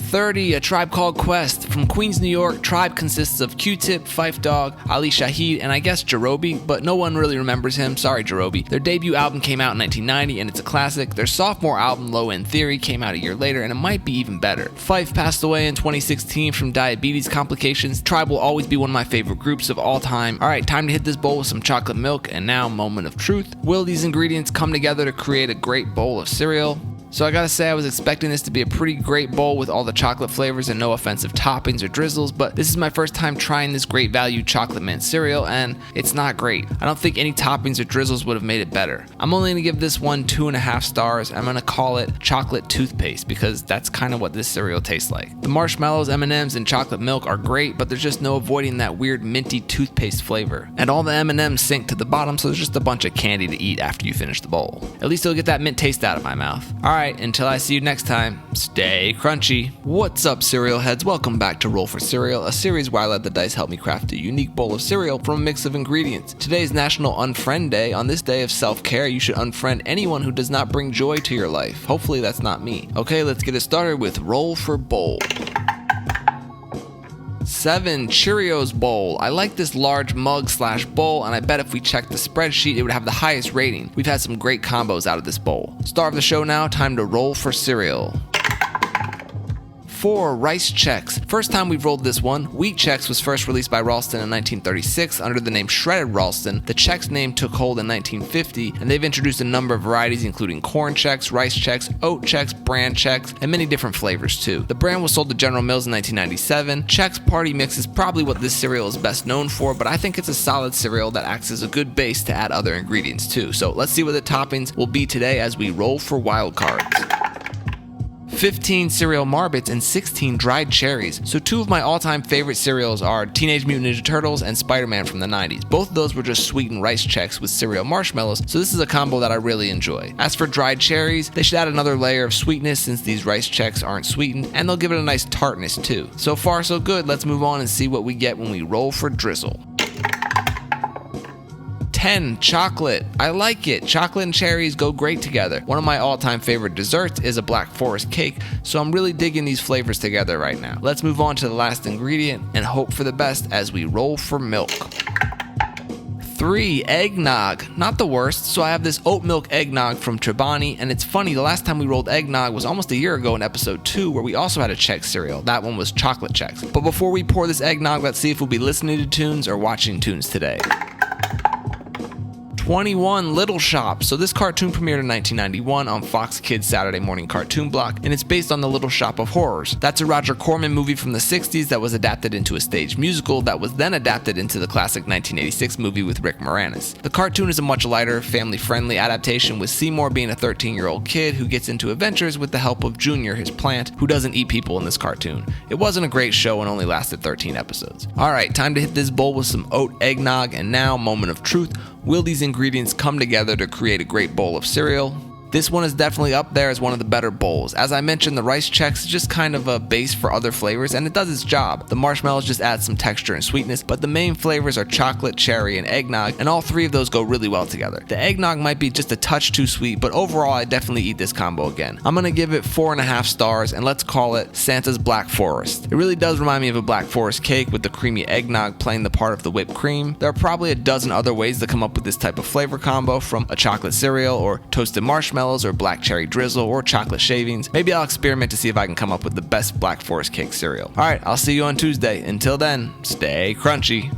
30, A Tribe Called Quest. From Queens, New York, Tribe consists of Q-Tip, Phife Dawg, Ali Shaheed, and I guess Jarobi, but no one really remembers him. Sorry, Jarobi. Their debut album came out in 1990, and it's a classic. Their sophomore album, Low End Theory, came out a year later, and it might be even better. Phife passed away in 2016 from diabetes complications. Tribe will always be one of my favorite groups of all time. Alright, time to hit this bowl with some chocolate milk, and now, moment of truth. Will these ingredients come together to create a great bowl of cereal? So I gotta say, I was expecting this to be a pretty great bowl with all the chocolate flavors and no offensive toppings or drizzles, but this is my first time trying this Great Value chocolate mint cereal, and it's not great. I don't think any toppings or drizzles would have made it better. I'm only gonna give this one 2.5 stars. I'm gonna call it chocolate toothpaste because that's kind of what this cereal tastes like. The marshmallows, M&Ms, and chocolate milk are great, but there's just no avoiding that weird minty toothpaste flavor. And all the M&Ms sink to the bottom, so there's just a bunch of candy to eat after you finish the bowl. At least it'll get that mint taste out of my mouth. Alright, Alright, until I see you next time, stay crunchy. What's up, cereal heads? Welcome back to Roll for Cereal, a series where I let the dice help me craft a unique bowl of cereal from a mix of ingredients. Today is National Unfriend Day. On this day of self-care, you should unfriend anyone who does not bring joy to your life. Hopefully that's not me. Okay, let's get it started with Roll for Bowl. 7. Cheerios Bowl. I like this large mug/bowl, and I bet if we checked the spreadsheet, it would have the highest rating. We've had some great combos out of this bowl. Star of the show now, time to roll for cereal. 4. Rice Chex. First time we've rolled this one. Wheat Chex was first released by Ralston in 1936 under the name Shredded Ralston. The Chex name took hold in 1950, and they've introduced a number of varieties including Corn Chex, Rice Chex, Oat Chex, Bran Chex, and many different flavors too. The brand was sold to General Mills in 1997. Chex Party Mix is probably what this cereal is best known for, but I think it's a solid cereal that acts as a good base to add other ingredients too. So let's see what the toppings will be today as we roll for wild cards. 15 cereal Marbits and 16 dried cherries. So 2 of my all-time favorite cereals are Teenage Mutant Ninja Turtles and Spider-Man from the 90s. Both of those were just sweetened rice Chex with cereal marshmallows, so this is a combo that I really enjoy. As for dried cherries, they should add another layer of sweetness since these rice Chex aren't sweetened, and they'll give it a nice tartness too. So far so good, let's move on and see what we get when we roll for drizzle. 10. Chocolate. I like it. Chocolate and cherries go great together. One of my all-time favorite desserts is a Black Forest cake, so I'm really digging these flavors together right now. Let's move on to the last ingredient and hope for the best as we roll for milk. 3. Eggnog. Not the worst, so I have this oat milk eggnog from Chobani, and it's funny, the last time we rolled eggnog was almost a year ago in episode 2 where we also had a Chex cereal. That one was Chocolate Chex. But before we pour this eggnog, let's see if we'll be listening to tunes or watching tunes today. 21. Little Shop. So this cartoon premiered in 1991 on Fox Kids Saturday morning cartoon block, and it's based on The Little Shop of Horrors. That's a Roger Corman movie from the 60s that was adapted into a stage musical that was then adapted into the classic 1986 movie with Rick Moranis. The cartoon is a much lighter, family-friendly adaptation with Seymour being a 13-year-old kid who gets into adventures with the help of Junior, his plant, who doesn't eat people in this cartoon. It wasn't a great show and only lasted 13 episodes. Alright, time to hit this bowl with some oat eggnog, and now, moment of truth. Will these ingredients come together to create a great bowl of cereal? This one is definitely up there as one of the better bowls. As I mentioned, the Rice Chex is just kind of a base for other flavors, and it does its job. The marshmallows just add some texture and sweetness, but the main flavors are chocolate, cherry, and eggnog, and all 3 of those go really well together. The eggnog might be just a touch too sweet, but overall I definitely eat this combo again. I'm gonna give it 4.5 stars, and let's call it Santa's Black Forest. It really does remind me of a Black Forest cake with the creamy eggnog playing the part of the whipped cream. There are probably a dozen other ways to come up with this type of flavor combo, from a chocolate cereal, or toasted marshmallows, or black cherry drizzle, or chocolate shavings. Maybe I'll experiment to see if I can come up with the best Black Forest cake cereal. Alright, I'll see you on Tuesday. Until then, stay crunchy.